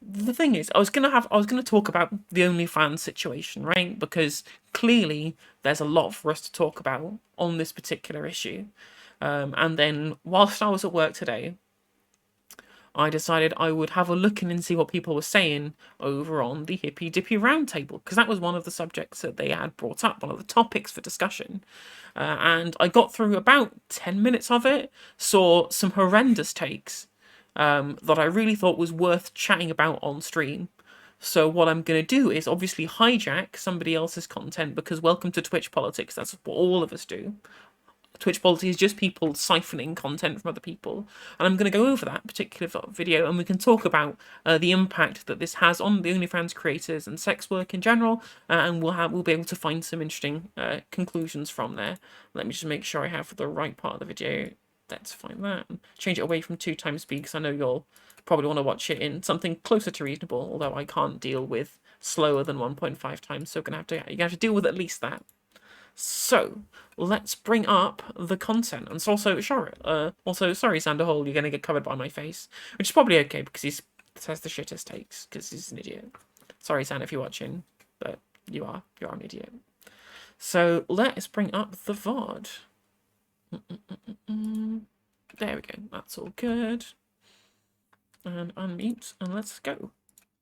the thing is, I was gonna talk about the OnlyFans situation, right? Because clearly there's a lot for us to talk about on this particular issue. And then whilst I was at work today, I decided I would have a look in and see what people were saying over on the Hippy Dippy roundtable, because that was one of the subjects that they had brought up, one of the topics for discussion. And I got through about 10 minutes of it, saw some horrendous takes that I really thought was worth chatting about on stream. So what I'm going to do is obviously hijack somebody else's content, because welcome to Twitch politics, that's what all of us do. Twitch policy is just people siphoning content from other people, and I'm going to go over that particular video, and we can talk about the impact that this has on the OnlyFans creators and sex work in general, and we'll be able to find some interesting conclusions from there. Let me just make sure I have the right part of the video. Let's find that. Change it away from 2x speed, because I know you'll probably want to watch it in something closer to reasonable, although I can't deal with slower than 1.5 times, so you're gonna have to deal with at least that. So let's bring up the content. And also, sorry, Sanderhall, you're gonna get covered by my face, which is probably okay because he says the shittest takes because he's an idiot. Sorry, Sander, if you're watching, but you are an idiot. So let's bring up the VOD. There we go. That's all good. And unmute, and let's go.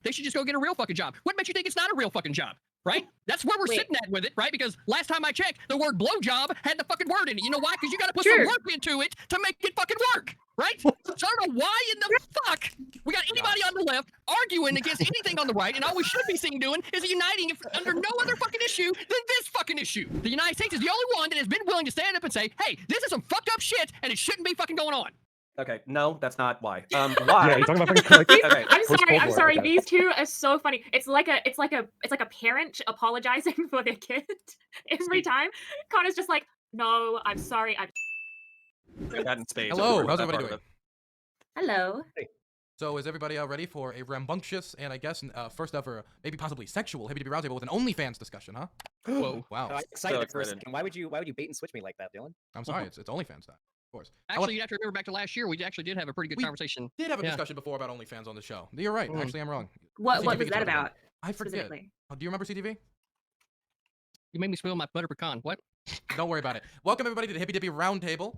They should just go get a real fucking job. What makes you think it's not a real fucking job? Right? That's where we're sitting at with it, right? Because last time I checked, the word blowjob had the fucking word in it. You know why? Because you got to put some work into it to make it fucking work, right? So I don't know why in the fuck we got anybody on the left arguing against anything on the right, and all we should be seeing doing is uniting under no other fucking issue than this fucking issue. The United States is the only one that has been willing to stand up and say, hey, this is some fucked up shit, and it shouldn't be fucking going on. Okay, no, that's not why. Why? Yeah, you're talking about fucking like, okay. I'm sorry. These two are so funny. It's like a parent apologizing for their kid every time. Connor's just like, no, I'm sorry. Hello, how's everybody doing? Hello. Hey. So is everybody ready for a rambunctious and I guess first ever, maybe possibly sexual Hippy Dippy roundtable with an OnlyFans discussion, huh? Whoa! Wow. I'm excited at first. Why would you bait and switch me like that, Dylan? I'm sorry, it's OnlyFans time. Of course. Actually, you have to remember back to last year, we actually did have a pretty good conversation. We did have a discussion before about OnlyFans on the show. You're right. Actually, I'm wrong. What was that about? I forget. Do you remember CTV? You made me spill my butter pecan. What? Don't worry about it. Welcome everybody to the Hippy Dippy Roundtable.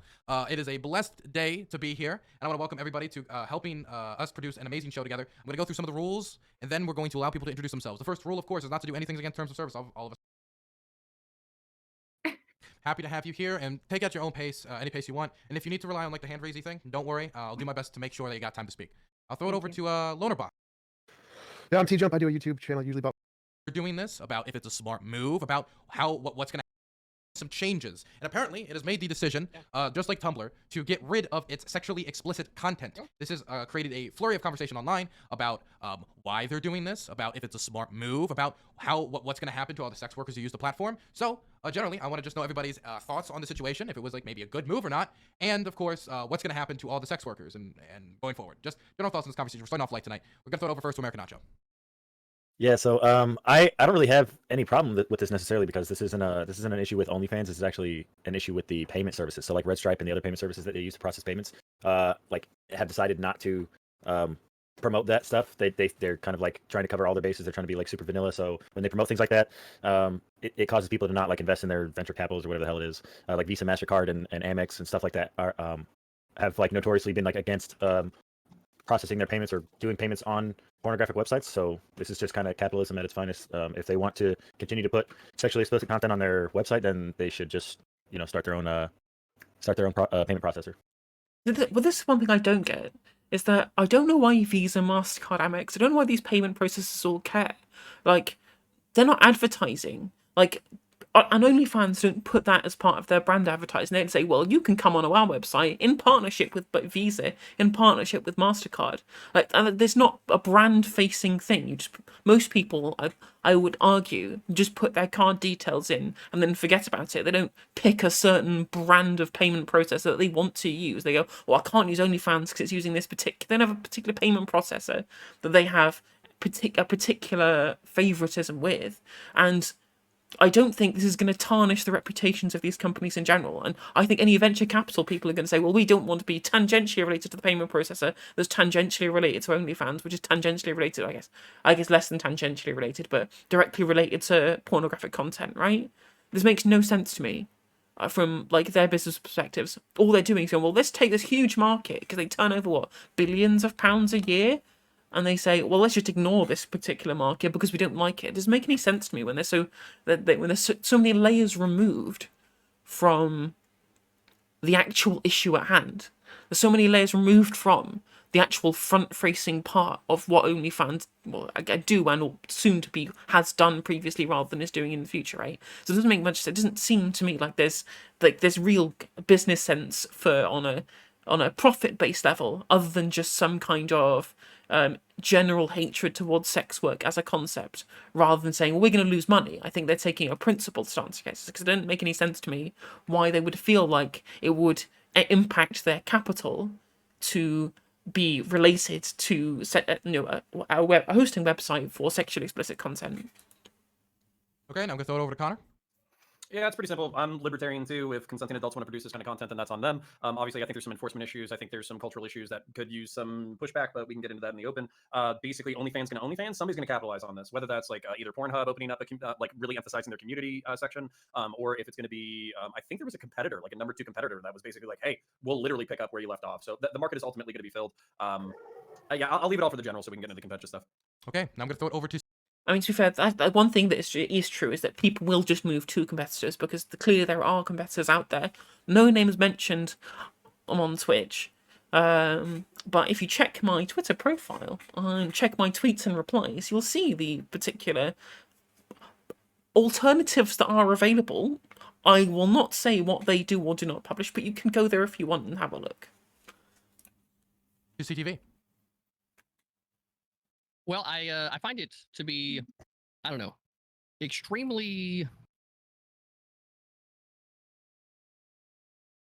It is a blessed day to be here, and I want to welcome everybody to helping us produce an amazing show together. I'm going to go through some of the rules, and then we're going to allow people to introduce themselves. The first rule, of course, is not to do anything against terms of service. All of us. Happy to have you here, and take at your own pace, any pace you want. And if you need to rely on like the hand raising thing, don't worry. I'll do my best to make sure that you got time to speak. I'll throw it over to Lonerbot. Yeah, I'm T-Jump. I do a YouTube channel usually about. We're doing this about if it's a smart move, about what's going to some changes, and apparently it has made the decision, just like Tumblr, to get rid of its sexually explicit content. This has created a flurry of conversation online about why they're doing this, about if it's a smart move, about what's going to happen to all the sex workers who use the platform. So generally, I want to just know everybody's thoughts on the situation, if it was like maybe a good move or not, and of course, what's going to happen to all the sex workers and going forward. Just general thoughts on this conversation. We're starting off light tonight. We're going to throw it over first to American Nacho. Yeah, so I don't really have any problem with this necessarily, because this isn't an issue with OnlyFans. This is actually an issue with the payment services. So like Red Stripe and the other payment services that they use to process payments, like have decided not to promote that stuff. They're kind of like trying to cover all their bases. They're trying to be like super vanilla. So when they promote things like that, it causes people to not like invest in their venture capitals or whatever the hell it is. Like Visa, MasterCard, and Amex and stuff like that are have like notoriously been like against processing their payments or doing payments on pornographic websites. So this is just kind of capitalism at its finest. If they want to continue to put sexually explicit content on their website, then they should just start their own payment processor. Well, this is one thing I don't get, is that I don't know why Visa, MasterCard, Amex, I don't know why these payment processors all care. Like, they're not advertising. Like, and OnlyFans don't put that as part of their brand advertising. They'd say, well, you can come onto our website in partnership with Visa, in partnership with MasterCard. Like, there's not a brand-facing thing. Most people, I would argue, just put their card details in and then forget about it. They don't pick a certain brand of payment processor that they want to use. They go, well, I can't use OnlyFans because it's using this particular... They don't have a particular payment processor that they have a particular favoritism with. And I don't think this is going to tarnish the reputations of these companies in general. And I think any venture capital people are going to say, well, we don't want to be tangentially related to the payment processor that's tangentially related to OnlyFans, which is tangentially related, I guess less than tangentially related, but directly related to pornographic content, right? This makes no sense to me. From like their business perspectives, all they're doing is going, well, let's take this huge market because they turn over what, billions of pounds a year, and they say, well, let's just ignore this particular market because we don't like it. It doesn't make any sense to me when there's when there's so many layers removed from the actual issue at hand. There's so many layers removed from the actual front-facing part of what OnlyFans, well, I do and or soon to be has done previously rather than is doing in the future, right? So it doesn't make much sense. It doesn't seem to me like there's real business sense for on a profit-based level, other than just some kind of general hatred towards sex work as a concept, rather than saying, well, we're going to lose money. I think they're taking a principled stance against it, because it doesn't make any sense to me why they would feel like it would impact their capital to be related to a hosting website for sexually explicit content. Okay, now I'm gonna throw it over to Connor. Yeah, it's pretty simple. I'm libertarian too. If consenting adults want to produce this kind of content, then that's on them. Obviously, I think there's some enforcement issues. I think there's some cultural issues that could use some pushback, but we can get into that in the open. Basically, OnlyFans going to OnlyFans. Somebody's going to capitalize on this, whether that's like either Pornhub opening up, like really emphasizing their community section, or if it's going to be, I think there was a competitor, like a number 2 competitor, that was basically like, hey, we'll literally pick up where you left off. So the market is ultimately going to be filled. Yeah, I'll leave it all for the general so we can get into the contentious stuff. Okay, now I'm gonna throw it over to. I mean, to be fair, that one thing that is true is that people will just move to competitors because clearly there are competitors out there. No name is mentioned on Twitch. But if you check my Twitter profile and check my tweets and replies, you'll see the particular alternatives that are available. I will not say what they do or do not publish, but you can go there if you want and have a look. CTV. Well, I find it to be, I don't know, extremely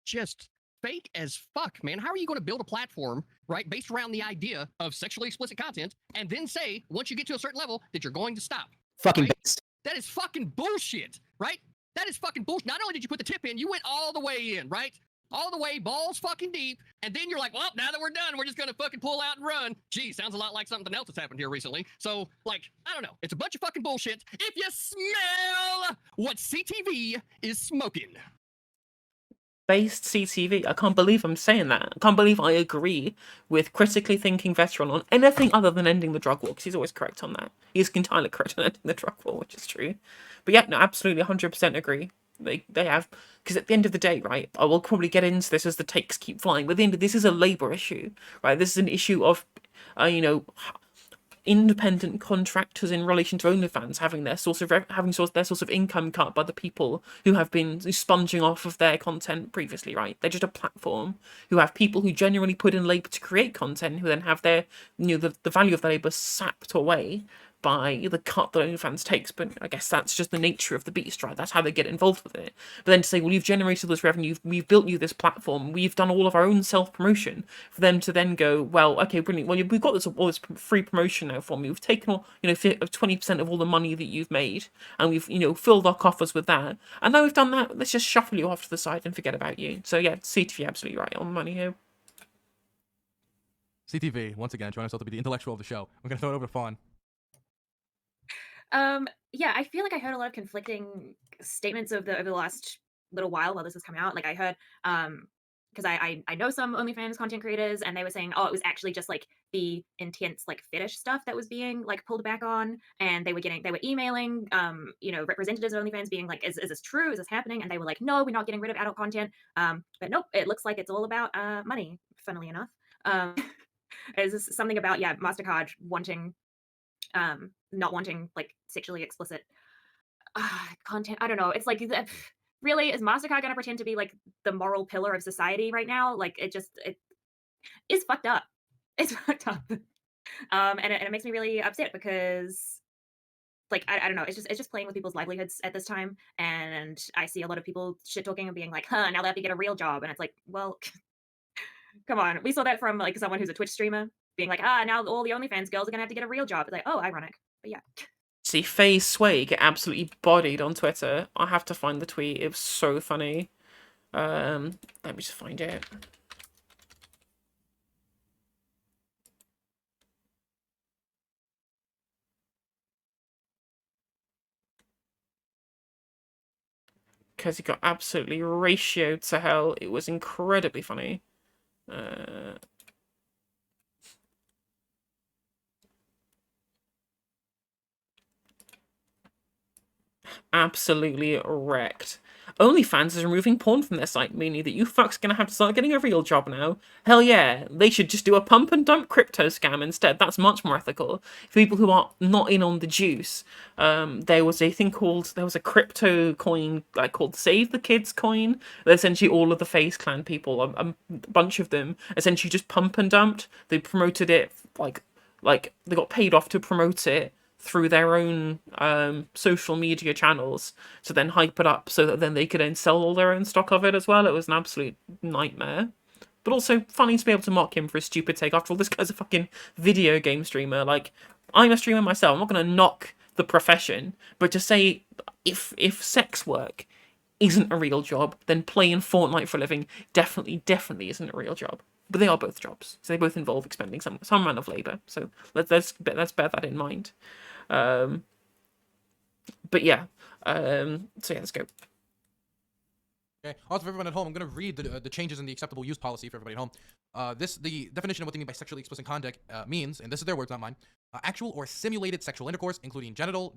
just fake as fuck, man. How are you going to build a platform, right, based around the idea of sexually explicit content, and then say, once you get to a certain level, that you're going to stop? Fucking right? based. That is fucking bullshit, right? That is fucking bullshit. Not only did you put the tip in, you went all the way in, right? All the way, balls fucking deep, and then you're like, well, now that we're done, we're just gonna fucking pull out and run. Gee, sounds a lot like something else that's happened here recently. So, like, I don't know. It's a bunch of fucking bullshit. If you smell what CTV is smoking. Based CTV. I can't believe I'm saying that. I can't believe I agree with critically thinking veteran on anything other than ending the drug war, because he's always correct on that. He's entirely correct on ending the drug war, which is true. But yeah, no, absolutely 100% agree. They have, because at the end of the day, right, I will probably get into this as the takes keep flying, but at the end of this is a labour issue, right? This is an issue of, independent contractors in relation to OnlyFans having their source of income cut by the people who have been sponging off of their content previously, right? They're just a platform who have people who genuinely put in labour to create content, who then have their, the value of their labour sapped away by the cut that OnlyFans takes. But I guess that's just the nature of the beast, right? That's how they get involved with it. But then to say, well, you've generated this revenue, we've built you this platform, we've done all of our own self-promotion, for them to then go, well, okay, brilliant, well, we've got all this free promotion now from you, we've taken all, 20% of all the money that you've made, and we've, filled our coffers with that, and now we've done that, let's just shuffle you off to the side and forget about you. So yeah, CTV absolutely right on the money here. CTV, once again, trying to be the intellectual of the show. I'm gonna throw it over to Fawn. Yeah, I feel like I heard a lot of conflicting statements over the last little while this was coming out. Like I heard, because I know some OnlyFans content creators, and they were saying, oh, it was actually just like the intense like fetish stuff that was being like pulled back on, and they were emailing, representatives of OnlyFans being like, is this true? Is this happening? And they were like, no, we're not getting rid of adult content. But nope, it looks like it's all about money. Funnily enough, is this something about MasterCard wanting not wanting like sexually explicit content. I don't know. It's like, really, is MasterCard gonna pretend to be like the moral pillar of society right now? Like it is fucked up. It's fucked up. And it makes me really upset because like I don't know, it's just playing with people's livelihoods at this time. And I see a lot of people shit talking and being like, huh, now they have to get a real job. And it's like, well, come on. We saw that from like someone who's a Twitch streamer being like, now all the OnlyFans girls are gonna have to get a real job. It's like, oh, ironic. But yeah. See, FaZe Sway get absolutely bodied on Twitter. I have to find the tweet. It was so funny. Let me just find it. Because he got absolutely ratioed to hell. It was incredibly funny. Absolutely wrecked. OnlyFans is removing porn from their site, meaning that you fucks gonna have to start getting a real job now. Hell yeah, they should just do a pump and dump crypto scam instead. That's much more ethical. For people who are not in on the juice, there was a crypto coin called Save the Kids coin. That essentially all of the FaZe Clan people, a bunch of them, essentially just pump and dumped. They promoted it like they got paid off to promote it through their own social media channels to then hype it up so that then they could then sell all their own stock of it as well. It was an absolute nightmare. But also funny to be able to mock him for a stupid take. After all, this guy's a fucking video game streamer. Like, I'm a streamer myself. I'm not going to knock the profession. But to say if sex work isn't a real job, then playing Fortnite for a living definitely isn't a real job. But they are both jobs. So they both involve expending some amount of labour. So let's bear that in mind. But yeah, so yeah, let's go. Okay. Also, for everyone at home, I'm going to read the changes in the acceptable use policy for everybody at home. The definition of what they mean by sexually explicit conduct means, and this is their words, not mine, actual or simulated sexual intercourse, including genital,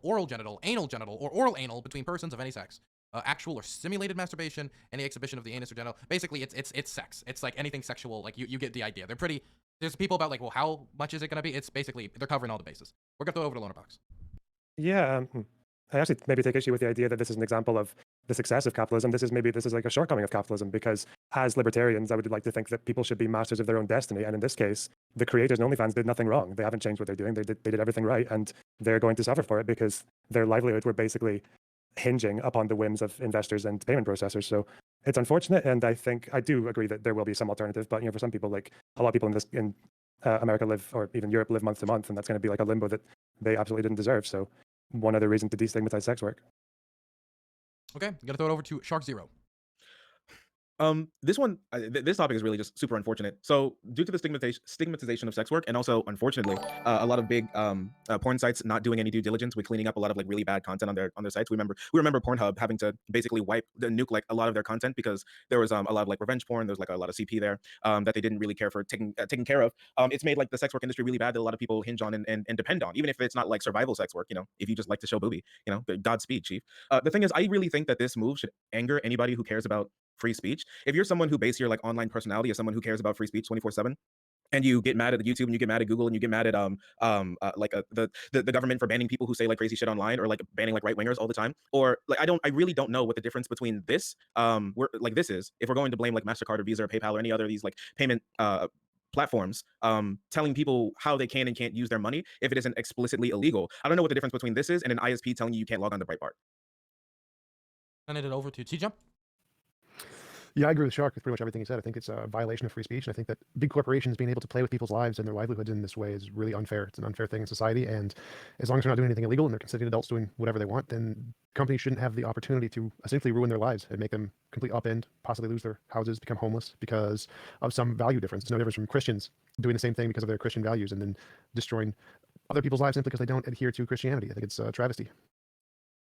oral genital, anal genital, or oral anal between persons of any sex. Actual or simulated masturbation, any exhibition of the anus or genital. Basically, it's sex. It's like anything sexual. Like you get the idea. They're pretty. There's people about like, well, how much is it gonna be? It's basically they're covering all the bases. We're gonna throw it over to Loner Box. Yeah, I actually maybe take issue with the idea that this is an example of the success of capitalism. This is like a shortcoming of capitalism, because as libertarians, I would like to think that people should be masters of their own destiny. And in this case, the creators and OnlyFans did nothing wrong. They haven't changed what they're doing. They did everything right, and they're going to suffer for it because their livelihoods were basically hinging upon the whims of investors and payment processors. So it's unfortunate, and I do agree that there will be some alternative. But for some people, like a lot of people in America live, or even Europe live month to month, and that's going to be like a limbo that they absolutely didn't deserve. So one other reason to destigmatize sex work. Okay, gotta throw it over to Shark Zero. This one, this topic is really just super unfortunate. So, due to the stigmatization of sex work, and also, unfortunately, a lot of big porn sites not doing any due diligence with cleaning up a lot of like really bad content on their sites. We remember Pornhub having to basically nuke like a lot of their content because there was a lot of like revenge porn. There's like a lot of CP there that they didn't really care for taking care of. It's made like the sex work industry really bad that a lot of people hinge on and depend on, even if it's not like survival sex work. If you just like to show booby, Godspeed, chief. The thing is, I really think that this move should anger anybody who cares about free speech. If you're someone who base your like online personality as someone who cares about free speech 24/7, and you get mad at YouTube and you get mad at Google and you get mad at the government for banning people who say like crazy shit online, or like banning like right wingers all the time, or like I really don't know what the difference between this this is, if we're going to blame like MasterCard or Visa or PayPal or any other of these like payment platforms telling people how they can and can't use their money if it isn't explicitly illegal. I don't know what the difference between this is and an ISP telling you can't log on to Breitbart. Send it over to T-Jump. Yeah, I agree with Shark with pretty much everything he said. I think it's a violation of free speech, and I think that big corporations being able to play with people's lives and their livelihoods in this way is really unfair. It's an unfair thing in society, and as long as they're not doing anything illegal and they're consenting adults doing whatever they want, then companies shouldn't have the opportunity to essentially ruin their lives and make them complete upend, possibly lose their houses, become homeless because of some value difference. It's no difference from Christians doing the same thing because of their Christian values and then destroying other people's lives simply because they don't adhere to Christianity. I think it's a travesty.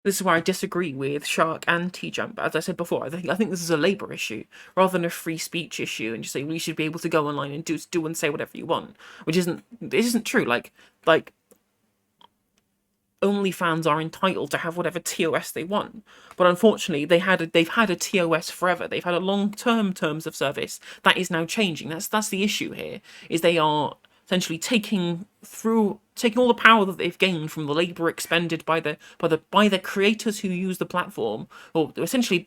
This is where I disagree with Shark and T-Jump. As I said before, I think this is a labour issue rather than a free speech issue, and just say we should be able to go online and do and say whatever you want, which isn't true. Like OnlyFans are entitled to have whatever TOS they want, but unfortunately they've had a TOS forever. They've had a long-term terms of service that is now changing. That's the issue here. Is they are essentially taking all the power that they've gained from the labour expended by the creators who use the platform, or essentially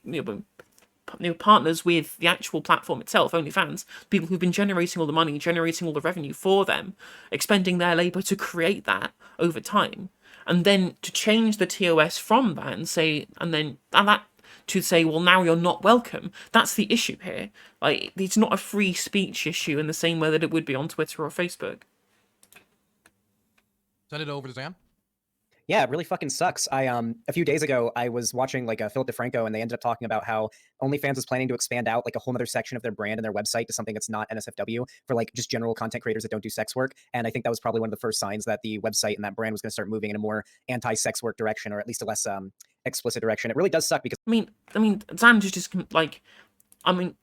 partners with the actual platform itself, OnlyFans, people who've been generating all the money, generating all the revenue for them, expending their labour to create that over time, and then to change the TOS from that to say, well, now you're not welcome. That's the issue here. Like, it's not a free speech issue in the same way that it would be on Twitter or Facebook. Send it over to Zan. Yeah, it really fucking sucks. A few days ago I was watching like Philip DeFranco, and they ended up talking about how OnlyFans is planning to expand out like a whole other section of their brand and their website to something that's not NSFW for like just general content creators that don't do sex work. And I think that was probably one of the first signs that the website and that brand was going to start moving in a more anti-sex work direction, or at least a less explicit direction. It really does suck because I mean, Zan just like,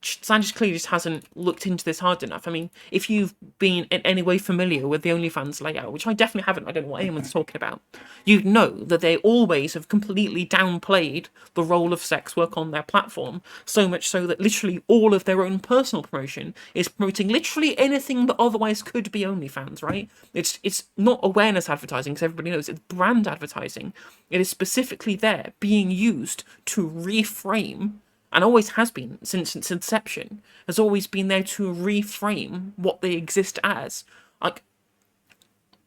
Sanchez clearly just hasn't looked into this hard enough. I mean, if you've been in any way familiar with the OnlyFans layout, which I definitely haven't, I don't know what anyone's talking about, you'd know that they always have completely downplayed the role of sex work on their platform, so much so that literally all of their own personal promotion is promoting literally anything that otherwise could be OnlyFans, right? It's not awareness advertising, because everybody knows it's brand advertising. It is specifically there being used to reframe, and always has been since its inception, has always been there to reframe what they exist as. Like,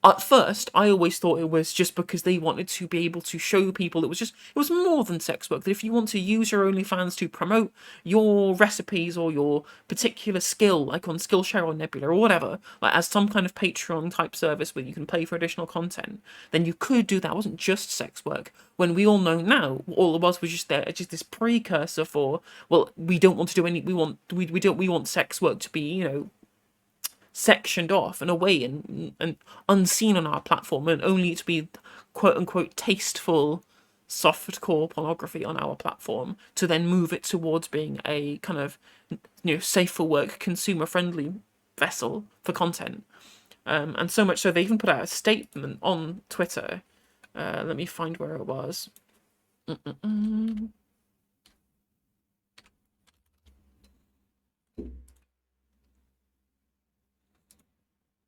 at first, I always thought it was just because they wanted to be able to show people it was more than sex work. That if you want to use your OnlyFans to promote your recipes or your particular skill, like on Skillshare or Nebula or whatever, like as some kind of Patreon type service where you can pay for additional content, then you could do that. It wasn't just sex work. When we all know now, all it was just this precursor for, well, we don't want to do any. We want sex work to be, you know, sectioned off and away and unseen on our platform, and only to be quote unquote tasteful softcore pornography on our platform, to then move it towards being a kind of, you know, safe for work, consumer friendly vessel for content. And so much so they even put out a statement on Twitter. Let me find where it was.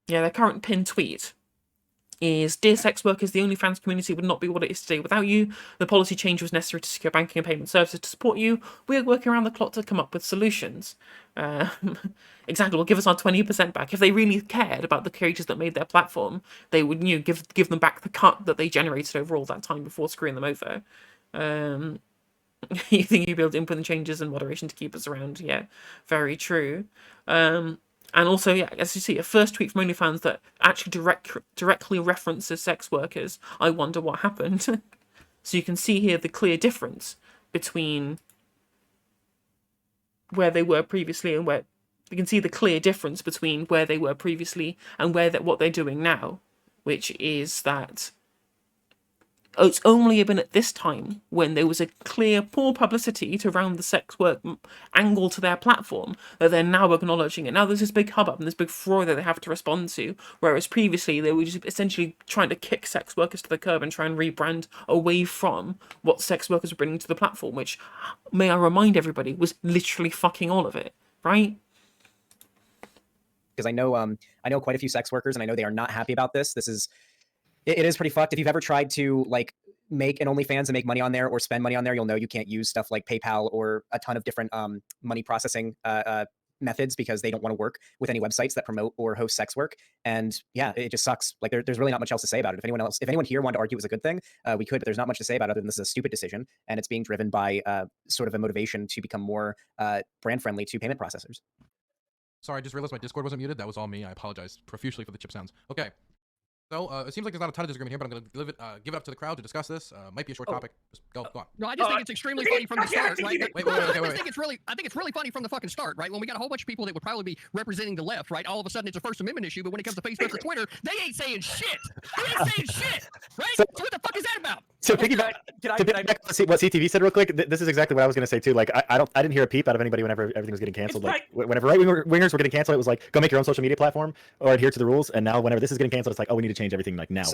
Yeah, their current pinned tweet is, "Dear sex workers, the OnlyFans community would not be what it is today without you. The policy change was necessary to secure banking and payment services to support you. We are working around the clock to come up with solutions." Exactly, well, give us our 20% back. If they really cared about the creators that made their platform, they would, you know, give them back the cut that they generated over all that time before screwing them over. You think you'd be able to implement changes and moderation to keep us around? Yeah, very true. And also, yeah, as you see, a first tweet from OnlyFans that actually directly references sex workers. I wonder what happened. So you can see here the clear difference between where they were previously and where you can see the clear difference between where they were previously and what they're doing now, which is that it's only been at this time, when there was a clear poor publicity to around the sex work angle to their platform, that they're now acknowledging it. Now there's this big hubbub and this big furore that they have to respond to, whereas previously they were just essentially trying to kick sex workers to the curb and try and rebrand away from what sex workers were bringing to the platform, which, may I remind everybody, was literally fucking all of it, right? because I know quite a few sex workers, and I know they are not happy about this. It is pretty fucked. If you've ever tried to like make an OnlyFans and make money on there or spend money on there, you'll know you can't use stuff like PayPal or a ton of different money processing methods, because they don't want to work with any websites that promote or host sex work. And yeah, it just sucks. Like there's really not much else to say about it. If anyone here wanted to argue it was a good thing, we could, but there's not much to say about it other than this is a stupid decision, and it's being driven by sort of a motivation to become more brand friendly to payment processors. Sorry, I just realized my Discord wasn't muted. That was all me. I apologize profusely for the chip sounds. Okay. So it seems like there's not a ton of disagreement here, but I'm going to give it up to the crowd to discuss this. Might be a short topic. Just go on. No, I just think it's extremely funny from the start, right? Wait. I think it's really funny from the fucking start, right? When we got a whole bunch of people that would probably be representing the left, right? All of a sudden it's a First Amendment issue, but when it comes to Facebook or Twitter, they ain't saying shit. They ain't saying shit, right? So what the fuck is that about? So piggyback to what CTV said real quick. This is exactly what I was going to say too. Like I didn't hear a peep out of anybody whenever everything was getting canceled. Like whenever right-wingers were getting canceled, it was like, go make your own social media platform or adhere to the rules. And now whenever this is getting canceled, it's like, oh, we need to change everything like now.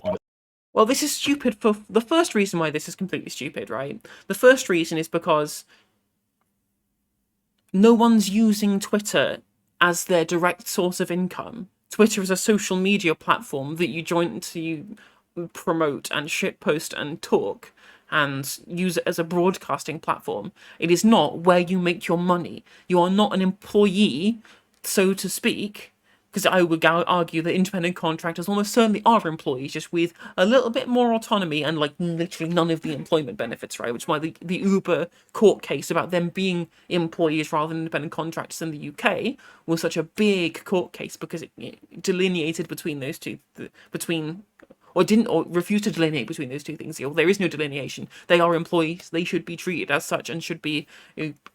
Well, this is stupid for the first reason why this is completely stupid, right? The first reason is because no one's using Twitter as their direct source of income. Twitter is a social media platform that you join to promote and shitpost and talk and use it as a broadcasting platform. It is not where you make your money. You are not an employee, so to speak, because I would argue that independent contractors almost certainly are employees, just with a little bit more autonomy and like literally none of the employment benefits, right? Which is why the Uber court case about them being employees rather than independent contractors in the UK was such a big court case, because it delineated between those two, or refused to delineate between those two things. There is no delineation. They are employees. They should be treated as such and should be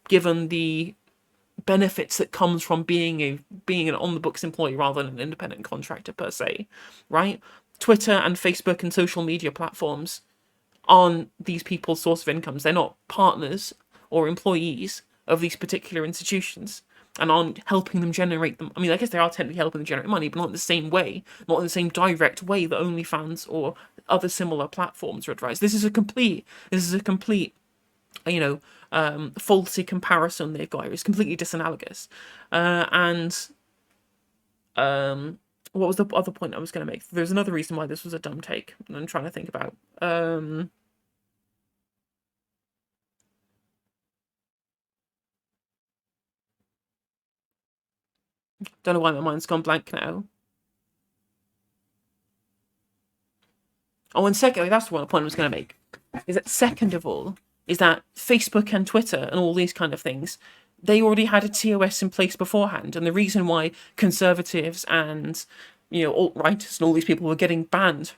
given the benefits that comes from being an on the books employee rather than an independent contractor per se, right? Twitter and Facebook and social media platforms aren't these people's source of incomes. They're not partners or employees of these particular institutions and aren't helping them generate them. I mean, I guess they are technically helping them generate money, but not in the same way, not in the same direct way that OnlyFans or other similar platforms are advised. This is a complete faulty comparison they've got here. It's completely disanalogous. What was the other point I was going to make? There's another reason why this was a dumb take, and I'm trying to think about. Don't know why my mind's gone blank now. Oh, and secondly, that's the one point I was going to make. Is that second of all, is that Facebook and Twitter and all these kind of things, they already had a TOS in place beforehand. And the reason why conservatives and, alt-righters and all these people were getting banned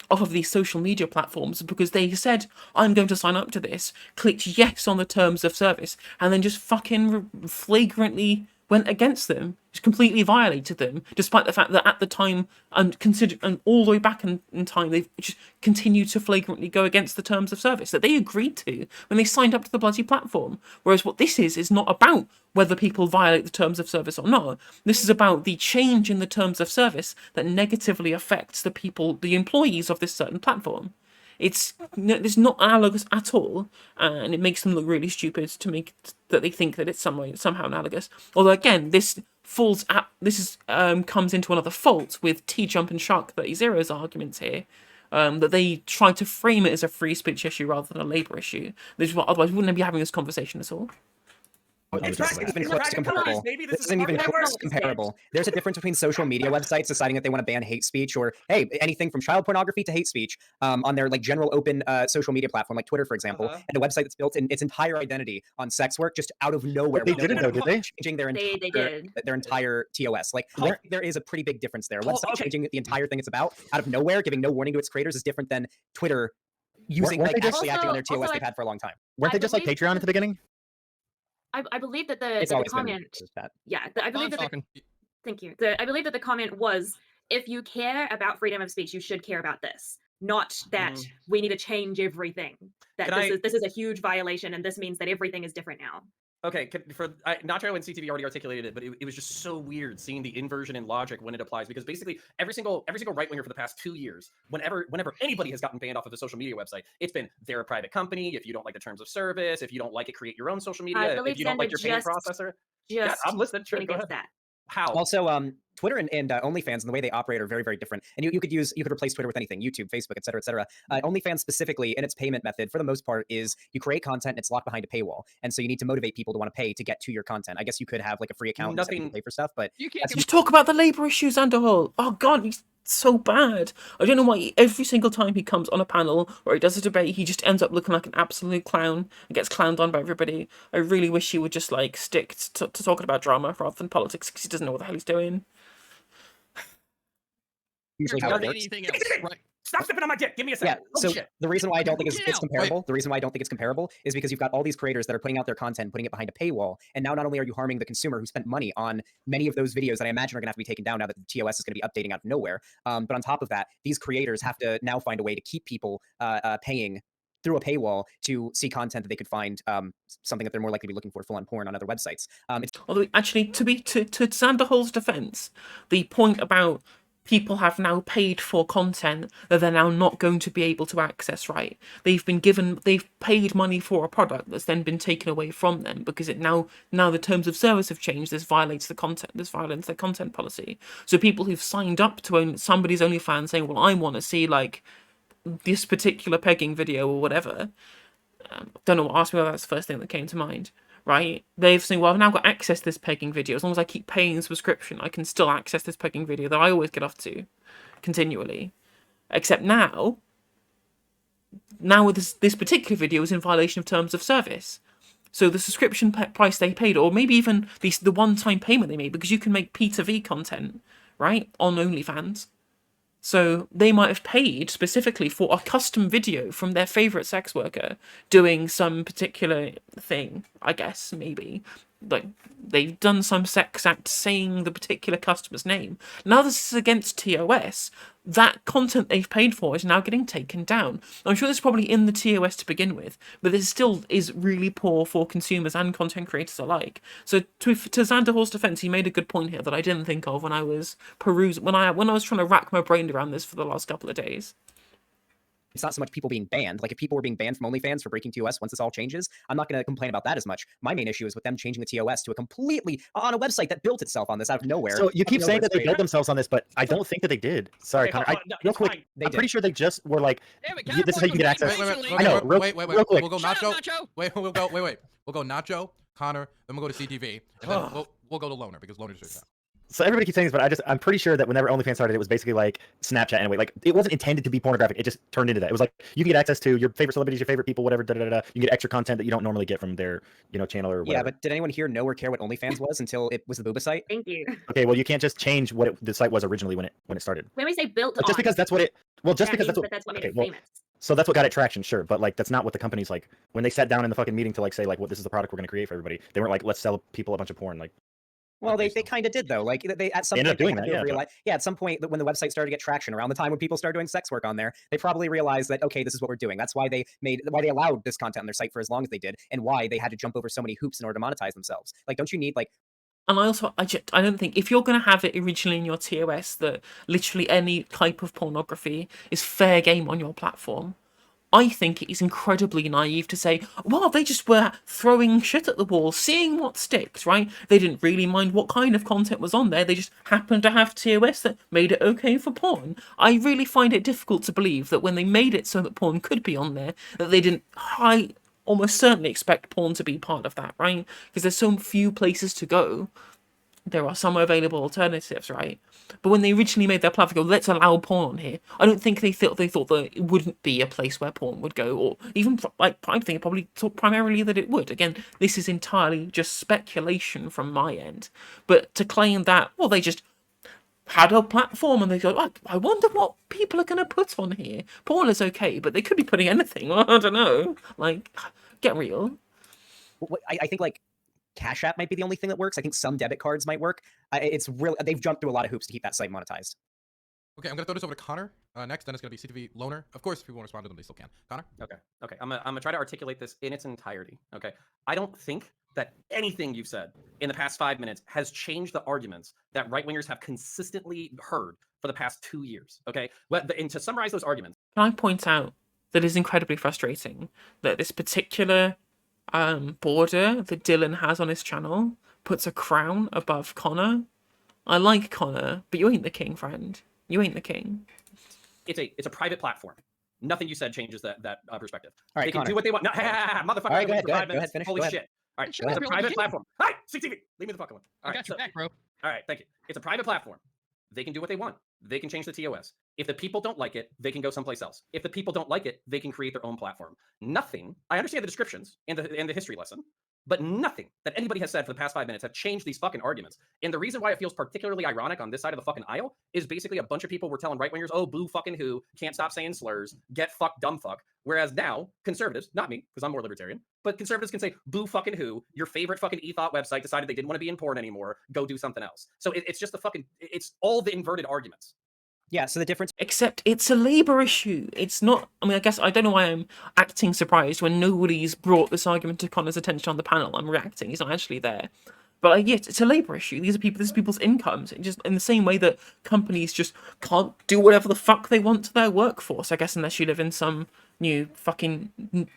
off of these social media platforms is because they said, I'm going to sign up to this, clicked yes on the terms of service, and then just fucking flagrantly went against them, just completely violated them, despite the fact that at the time and all the way back in time, they've just continued to flagrantly go against the terms of service that they agreed to when they signed up to the bloody platform. Whereas what this is not about whether people violate the terms of service or not. This is about the change in the terms of service that negatively affects the employees of this certain platform. It's not analogous at all, and it makes them look really stupid to make that they think that it's somehow analogous. Although again, this comes into another fault with T-Jump and Shark 30's arguments here, that they try to frame it as a free speech issue rather than a labour issue. Otherwise, we wouldn't be having this conversation at all. This isn't even close to comparable. This isn't even close to comparable. There's a difference between social media websites deciding that they want to ban hate speech or, hey, anything from child pornography to hate speech on their general open social media platform, like Twitter, for example, and a website that's built in its entire identity on sex work just out of nowhere. They didn't though, did they? Changing their did. entire TOS. There is a pretty big difference there. Website changing the entire thing it's about out of nowhere, giving no warning to its creators is different than Twitter using acting on their TOS they've had for a long time. Weren't they just like Patreon at the beginning? I believe that the comment. I believe that. Thank you. I believe that the comment was, if you care about freedom of speech, you should care about this. Not that we need to change everything. That this is a huge violation, and this means that everything is different now. Okay, Nacho and CTV already articulated it, but it was just so weird seeing the inversion in logic when it applies, because basically every single right-winger for the past 2 years, whenever anybody has gotten banned off of a social media website, it's been they're a private company. If you don't like the terms of service, if you don't like it, create your own social media. If you don't like your payment processor, I'm listening. Sure, go ahead. That. How? Also, Twitter and OnlyFans and the way they operate are very, very different. And you could replace Twitter with anything, YouTube, Facebook, et cetera, et cetera. OnlyFans specifically, in its payment method, for the most part, is you create content and it's locked behind a paywall. And so you need to motivate people to want to pay to get to your content. I guess you could have like a free account and pay for stuff, but you can't just talk about the labour issues, Underhall. Oh God, he's so bad. I don't know why every single time he comes on a panel or he does a debate, he just ends up looking like an absolute clown and gets clowned on by everybody. I really wish he would just stick to talking about drama rather than politics, because he doesn't know what the hell he's doing. Usually how it works. Anything else, right? Stop stepping on my dick. Give me a second. Yeah, so the reason why I don't think it's Chill. comparable, is because you've got all these creators that are putting out their content, putting it behind a paywall, and now not only are you harming the consumer who spent money on many of those videos that I imagine are going to have to be taken down now that the TOS is going to be updating out of nowhere, but on top of that, these creators have to now find a way to keep people paying through a paywall to see content that they could find something that they're more likely to be looking for full-on porn on other websites. Although actually, to Sanderhall's defense, the point about people have now paid for content that they're now not going to be able to access, right? They've paid money for a product that's then been taken away from them because now the terms of service have changed. This violates their content policy. So people who've signed up to somebody's OnlyFans saying, well, I want to see this particular pegging video or whatever. Don't know what, asked me whether that's the first thing that came to mind. Right? They've said, well, I've now got access to this pegging video. As long as I keep paying the subscription, I can still access this pegging video that I always get off to continually. Except now with this particular video is in violation of terms of service. So the subscription price they paid, or maybe even the one-time payment they made, because you can make P2V content, right, on OnlyFans. So they might have paid specifically for a custom video from their favorite sex worker doing some particular thing, I guess, maybe. Like, they've done some sex act saying the particular customer's name. Now this is against TOS. That content they've paid for is now getting taken down. I'm sure this is probably in the TOS to begin with, but this still is really poor for consumers and content creators alike. So to Zanderhor's defense, he made a good point here that I didn't think of when I was when I was trying to rack my brain around this for the last couple of days. It's not so much people being banned. Like if people were being banned from OnlyFans for breaking TOS once this all changes, I'm not going to complain about that as much. My main issue is with them changing the TOS to a completely on a website that built itself on this out of nowhere. So you keep saying that they built themselves on this, but I don't think that they did. Sorry, Connor. Real quick, I'm pretty sure they just were like, this is how you can get access. I know. Wait. Real quick. We'll go Nacho. Wait. We'll go Nacho, Connor. Then we'll go to CTV, and then we'll go to Loner because Loner's doing that. So everybody keeps saying this, but I'm pretty sure that whenever OnlyFans started, it was basically like Snapchat anyway. Like it wasn't intended to be pornographic. It just turned into that. It was like you can get access to your favorite celebrities, your favorite people, whatever. You can get extra content that you don't normally get from their, channel or whatever. Yeah, but did anyone here know or care what OnlyFans was until it was the booba site? Thank you. Okay, well you can't just change what the site was originally when it started. When we say built But just because that's what it. Well, just because that's what made okay, it well, famous. So that's what got it traction, sure. But like that's not what the company's like. When they sat down in the fucking meeting to like say like, what this is the product we're gonna create for everybody. They weren't like, let's sell people a bunch of porn. Like. Well, they kind of did though. Like they at some They ended point up doing that, yeah. At some point when the website started to get traction around the time when people started doing sex work on there, they probably realized that okay, this is what we're doing. That's why they allowed this content on their site for as long as they did, and why they had to jump over so many hoops in order to monetize themselves. Like, don't you need like? And I don't think if you're going to have it originally in your TOS that literally any type of pornography is fair game on your platform, I think it is incredibly naive to say, well, they just were throwing shit at the wall, seeing what sticks, right? They didn't really mind what kind of content was on there. They just happened to have TOS that made it okay for porn. I really find it difficult to believe that when they made it so that porn could be on there, that they didn't almost certainly expect porn to be part of that, right? Because there's so few places to go. There are some available alternatives, right? But when they originally made their platform, let's allow porn on here. I don't think they thought that it wouldn't be a place where porn would go, or even like I think probably thought primarily that it would. Again, this is entirely just speculation from my end. But to claim that, well, they just had a platform and they go, I wonder what people are going to put on here. Porn is okay, but they could be putting anything. I don't know. Like, get real. I think like. Cash App might be the only thing that works. I think some debit cards might work. It's really they've jumped through a lot of hoops to keep that site monetized. Okay, I'm gonna throw this over to Connor next. Then it's gonna be CTV Loner. Of course, if people want to respond to them, they still can. Connor. Okay. I'm gonna try to articulate this in its entirety. Okay. I don't think that anything you've said in the past 5 minutes has changed the arguments that right wingers have consistently heard for the past 2 years. Okay. And to summarize those arguments, can I point out that it's incredibly frustrating that this particular border that Dylan has on his channel puts a crown above Connor. I like Connor, but you ain't the king, friend. You ain't the king. It's a private platform. Nothing you said changes that perspective. All right, they can Connor. do what they want. No, motherfucker. All right, go minutes. ahead, finish. Holy Go ahead. shit. All right, Sure, it's a really private good. platform. Hi, CTV. Leave me the fucking one. All I right, got your back, bro. all right, thank you. It's a private platform. They can do what they want. They can change the TOS. If the people don't like it, they can go someplace else. If the people don't like it, they can create their own platform. Nothing. I understand the descriptions and the history lesson, but nothing that anybody has said for the past 5 minutes have changed these fucking arguments. And the reason why it feels particularly ironic on this side of the fucking aisle is basically a bunch of people were telling right wingers, oh, boo fucking who, can't stop saying slurs, get fucked, dumb fuck. Whereas now, conservatives, not me, because I'm more libertarian, but conservatives can say, boo fucking who, your favorite fucking e-thought website decided they didn't want to be in porn anymore, go do something else. So it's just it's all the inverted arguments. Yeah, so the difference. Except it's a labour issue. It's not. I mean, I guess I don't know why I'm acting surprised when nobody's brought this argument to Connor's attention on the panel. I'm reacting. He's not actually there. But yes, it's a labour issue. These are people. This is people's incomes. It just in the same way that companies just can't do whatever the fuck they want to their workforce. I guess unless you live in some new fucking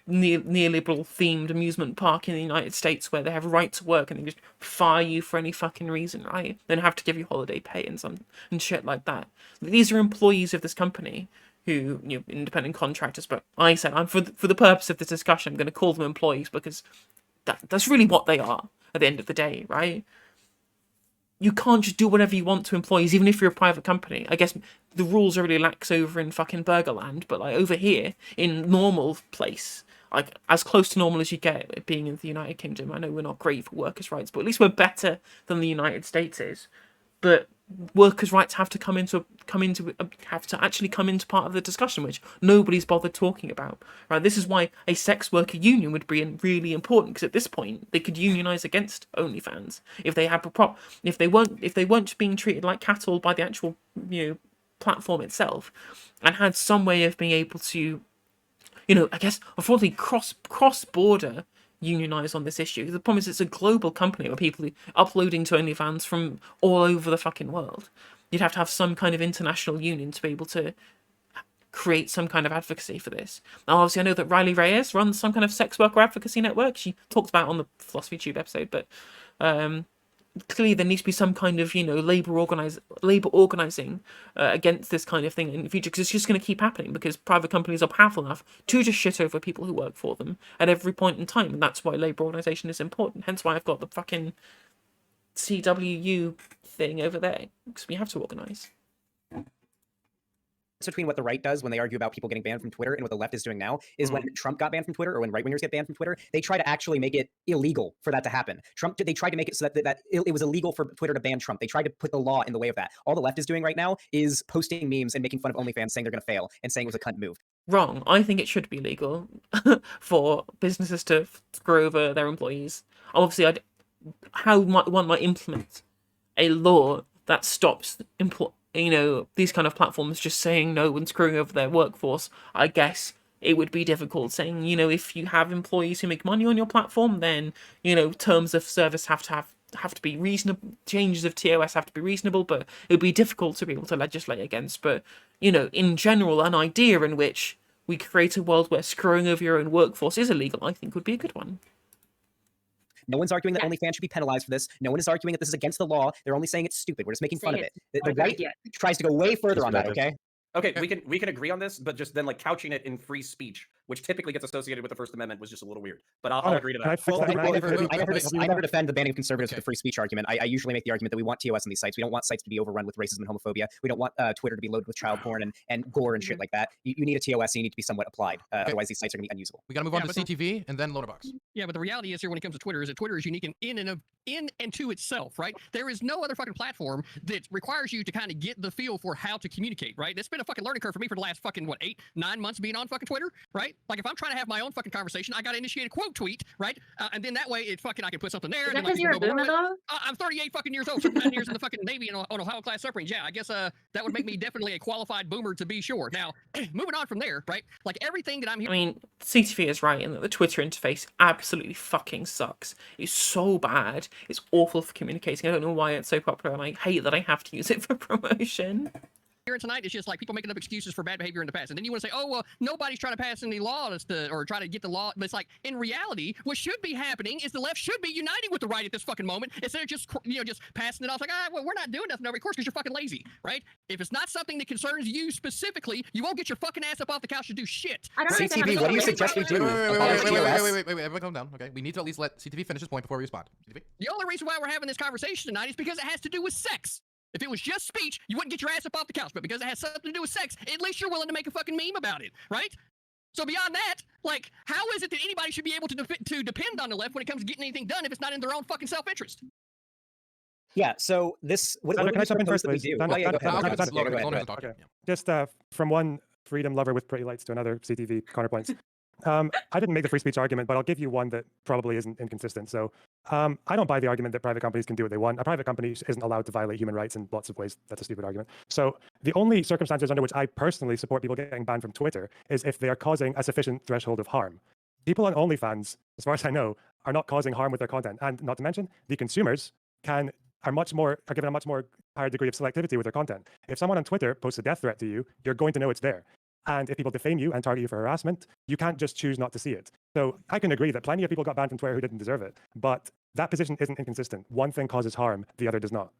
neoliberal themed amusement park in the United States where they have a right to work and they just fire you for any fucking reason, right? Then have to give you holiday pay and shit like that. These are employees of this company who, independent contractors. But I said, I'm for the purpose of this discussion, I'm going to call them employees because that's really what they are at the end of the day, right? You can't just do whatever you want to employees, even if you're a private company. I guess the rules are really lax over in fucking Burgerland, but like over here in normal place, like as close to normal as you get being in the United Kingdom. I know we're not great for workers' rights, but at least we're better than the United States is. But workers' rights have to actually come into part of the discussion, which nobody's bothered talking about. Right? This is why a sex worker union would be really important, because at this point they could unionize against OnlyFans if they had if they weren't being treated like cattle by the actual platform itself, and had some way of being able to, I guess, unfortunately, cross-border unionize on this issue. The problem is it's a global company where people are uploading to OnlyFans from all over the fucking world. You'd have to have some kind of international union to be able to create some kind of advocacy for this. Now, obviously, I know that Riley Reyes runs some kind of sex worker advocacy network. She talked about it on the Philosophy Tube episode, but clearly there needs to be some kind of labor organizing against this kind of thing in the future, because it's just going to keep happening because private companies are powerful enough to just shit over people who work for them at every point in time, and that's why labor organization is important. Hence why I've got the fucking CWU thing over there, because we have to organize. Between what the right does when they argue about people getting banned from Twitter and what the left is doing now is when Trump got banned from Twitter, or when right-wingers get banned from Twitter, they try to actually make it illegal for that to happen. They tried to make it so that it was illegal for Twitter to ban Trump. They tried to put the law in the way of that. All the left is doing right now is posting memes and making fun of OnlyFans, saying they're going to fail and saying it was a cunt move. Wrong. I think it should be legal for businesses to screw over their employees. Obviously, one might implement a law that stops these kind of platforms just saying no and screwing over their workforce. I guess it would be difficult saying, if you have employees who make money on your platform, then, terms of service have to be reasonable, changes of TOS have to be reasonable, but it would be difficult to be able to legislate against. But, in general, an idea in which we create a world where screwing over your own workforce is illegal, I think would be a good one. No one's arguing that OnlyFans should be penalized for this. No one is arguing that this is against the law. They're only saying it's stupid. We're just making fun of it. The right tries to go way further on that, okay? Okay, we can agree on this, but just then couching it in free speech, which typically gets associated with the First Amendment, was just a little weird. But I'll agree to that. I never defend the banning of conservatives with the free speech argument. I usually make the argument that we want TOS on these sites. We don't want sites to be overrun with racism and homophobia. We don't want Twitter to be loaded with child porn and gore and shit like that. You need a TOS, and you need to be somewhat applied. Otherwise, these sites are going to be unusable. We got to move on to CTV and then Loaderbox. Yeah, but the reality is here when it comes to Twitter is that Twitter is unique in and to itself, right? There is no other fucking platform that requires you to kind of get the feel for how to communicate, right? It's been a fucking learning curve for me for the last fucking, 8-9 months being on fucking Twitter, right? Like, if I'm trying to have my own fucking conversation, I got to initiate a quote tweet, right? And then that way I can put something there. Is that because you're a boomer, though? I'm 38 fucking years old, 9 years in the fucking Navy on Ohio-class submarines. Yeah, I guess that would make me definitely a qualified boomer to be sure. Now, moving on from there, right? Like, everything that I'm hearing... I mean, CTV is right in that the Twitter interface absolutely fucking sucks. It's so bad. It's awful for communicating. I don't know why it's so popular, and I hate that I have to use it for promotion. Here tonight, it's just like people making up excuses for bad behavior in the past, and then you want to say, "Oh, well, nobody's trying to pass any laws or try to get the law." But it's like, in reality, what should be happening is the left should be uniting with the right at this fucking moment instead of just passing it off like, well, we're not doing nothing over course because you're fucking lazy, right? If it's not something that concerns you specifically, you won't get your fucking ass up off the couch to do shit. CTV, what do you suggest we do? Wait, everyone calm down, okay? We need to at least let CTV finish his point before we respond. CTV? The only reason why we're having this conversation tonight is because it has to do with sex. If it was just speech, you wouldn't get your ass up off the couch. But because it has something to do with sex, at least you're willing to make a fucking meme about it, right? So beyond that, like, how is it that anybody should be able to depend on the left when it comes to getting anything done if it's not in their own fucking self-interest? Yeah, so this... What can I jump in first, please? Just from one freedom lover with pretty lights to another CTV counterpoints. I didn't make the free speech argument, but I'll give you one that probably isn't inconsistent. So I don't buy the argument that private companies can do what they want. A private company isn't allowed to violate human rights in lots of ways. That's a stupid argument. So the only circumstances under which I personally support people getting banned from Twitter is if they are causing a sufficient threshold of harm. People on OnlyFans, as far as I know, are not causing harm with their content. And not to mention, the consumers are given a much more higher degree of selectivity with their content. If someone on Twitter posts a death threat to you, you're going to know it's there. And if people defame you and target you for harassment, you can't just choose not to see it. So I can agree that plenty of people got banned from Twitter who didn't deserve it. But that position isn't inconsistent. One thing causes harm, the other does not.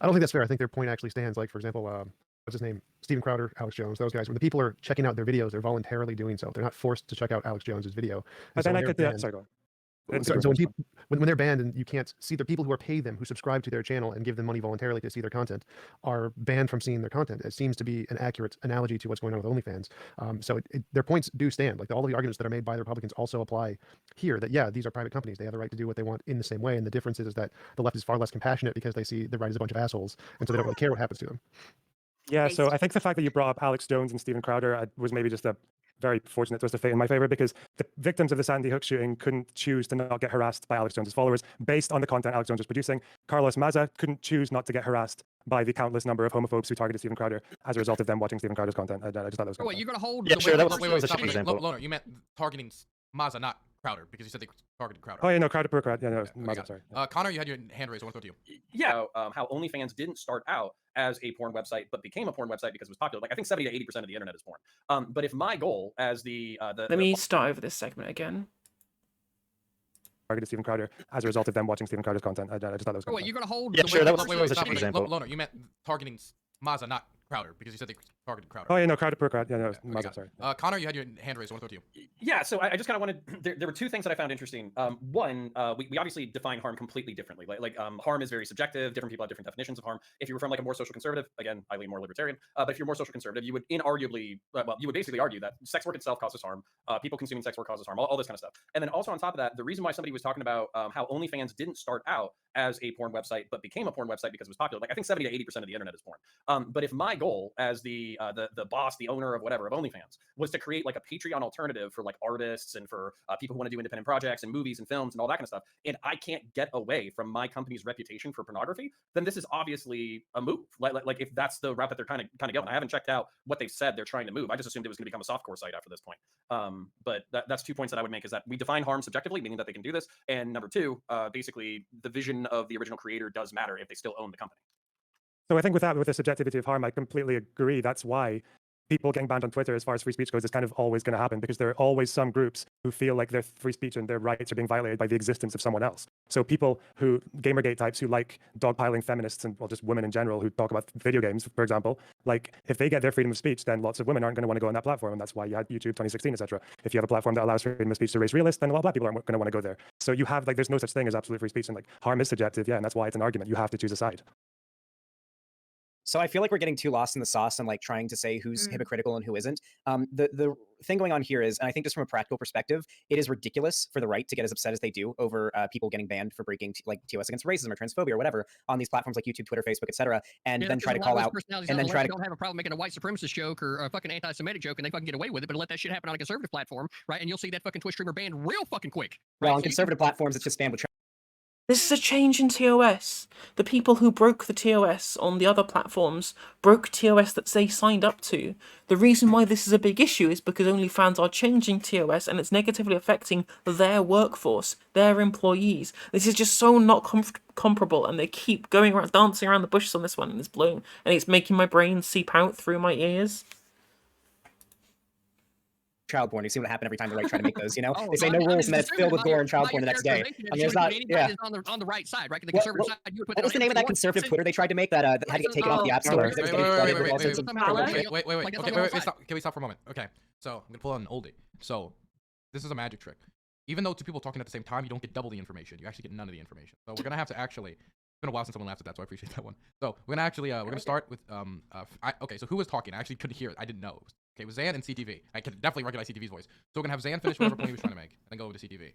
I don't think that's fair. I think their point actually stands. Like, for example, what's his name? Steven Crowder, Alex Jones, those guys. When the people are checking out their videos, they're voluntarily doing so. They're not forced to check out Alex Jones's video. But then I could... sorry, go on. So when they're banned and you can't see the people who are pay them, who subscribe to their channel and give them money voluntarily to see their content, are banned from seeing their content. It seems to be an accurate analogy to what's going on with OnlyFans. So their points do stand. Like all of the arguments that are made by the Republicans also apply here. That yeah, these are private companies. They have the right to do what they want in the same way. And the difference is that the left is far less compassionate because they see the right as a bunch of assholes, and so they don't really care what happens to them. Yeah, so I think the fact that you brought up Alex Jones and Steven Crowder was maybe just a very fortunate twist of fate in my favor, because the victims of the Sandy Hook shooting couldn't choose to not get harassed by Alex Jones's followers based on the content Alex Jones was producing. Carlos Maza couldn't choose not to get harassed by the countless number of homophobes who targeted Steven Crowder as a result of them watching Steven Crowder's content. I just thought that was What, you're gonna hold? Yeah, the sure, way that the was- person- such an example. Loner, you meant targeting Maza, not Crowder, because you said they targeted Crowder. Oh yeah, no, Crowder, Crowder. Yeah, no, Okay, Maza, got it. sorry. Connor, you had your hand raised. I want to go to you. Yeah, how OnlyFans didn't start out as a porn website, but became a porn website because it was popular. Like I think 70 to 80% of the internet is porn. But if my goal as Let me start over this segment again. Targeted Steven Crowder as a result of them watching Steven Crowder's content. I just thought that was What, you're gonna hold? Yeah, the sure, way that the was- person- such an example. Loner, you meant targeting Maza, not Crowder, because you said they targeted Crowder. Oh yeah, no, Crowder, Crowder. Yeah, no, Okay, Maza, got it. sorry. Connor, you had your hand raised. I want to go to you. Yeah, so I just kind of wanted. There were two things that I found interesting. One, we obviously define harm completely differently. Harm is very subjective. Different people have different definitions of harm. If you were from like a more social conservative, again, I lean more libertarian. But if you're more social conservative, you would you would basically argue that sex work itself causes harm. People consuming sex work causes harm. All this kind of stuff. And then also on top of that, the reason why somebody was talking about how OnlyFans didn't start out as a porn website, but became a porn website because it was popular. Like I think 70 to 80% of the internet is porn. But if my goal as the boss, the owner of whatever of OnlyFans was to create like a Patreon alternative for like artists and for people who want to do independent projects and movies and films and all that kind of stuff, and I can't get away from my company's reputation for pornography, then this is obviously a move. Like if that's the route that they're kind of going. I haven't checked out what they've said they're trying to move. I just assumed it was going to become a softcore site after this point. But that's 2 points that I would make, is that we define harm subjectively, meaning that they can do this, and number two, basically the vision of the original creator does matter if they still own the company. So I think with the subjectivity of harm, I completely agree. That's why people getting banned on Twitter, as far as free speech goes, is kind of always going to happen, because there are always some groups who feel like their free speech and their rights are being violated by the existence of someone else. So people who, Gamergate types who like dogpiling feminists and, well, just women in general who talk about video games, for example, like if they get their freedom of speech, then lots of women aren't going to want to go on that platform. And that's why you had YouTube 2016, etc. If you have a platform that allows freedom of speech to raise realists, then a lot of black people aren't going to want to go there. So you have, like, there's no such thing as absolute free speech, and like harm is subjective, yeah, and that's why it's an argument. You have to choose a side. So I feel like we're getting too lost in the sauce and like trying to say who's hypocritical and who isn't. The thing going on here is, and I think just from a practical perspective, it is ridiculous for the right to get as upset as they do over people getting banned for breaking like TOS against racism or transphobia or whatever on these platforms like YouTube, Twitter, Facebook, etc. And then try to call out and then try to don't have a problem making a white supremacist joke or a fucking anti-Semitic joke, and they fucking get away with it, but let that shit happen on a conservative platform, right? And you'll see that fucking Twitch streamer banned real fucking quick. Right? well on conservative platforms it's just banned with. This is a change in TOS. The people who broke the TOS on the other platforms broke TOS that they signed up to. The reason why this is a big issue is because OnlyFans are changing TOS and it's negatively affecting their workforce, their employees. This is just so not comparable, and they keep going around, dancing around the bushes on this one, and it's blowing, and it's making my brain seep out through my ears. Child porn. You see what happened every time the right try to make those, you know? Oh, they say no rules and then it's filled with gore and child porn the next day. I mean, it's not, yeah. On the right side, right? The conservative side, you would put what was the name of that conservative Twitter they tried to make that had to get taken off the App Store? because it was getting flooded with all sorts of- Wait, stop. Can we stop for a moment? Okay, so I'm gonna pull out an oldie. So this is a magic trick. Even though two people talking at the same time, you don't get double the information. You actually get none of the information. So we're gonna have to actually. It's been a while since someone laughed at that, so I appreciate that one. So we're gonna actually we're gonna start with okay. So who was talking? I actually couldn't hear it. I didn't know. Okay, it was Zan and CTV. I can definitely recognize CTV's voice. So we're gonna have Zan finish whatever point he was trying to make, and then go over to CTV.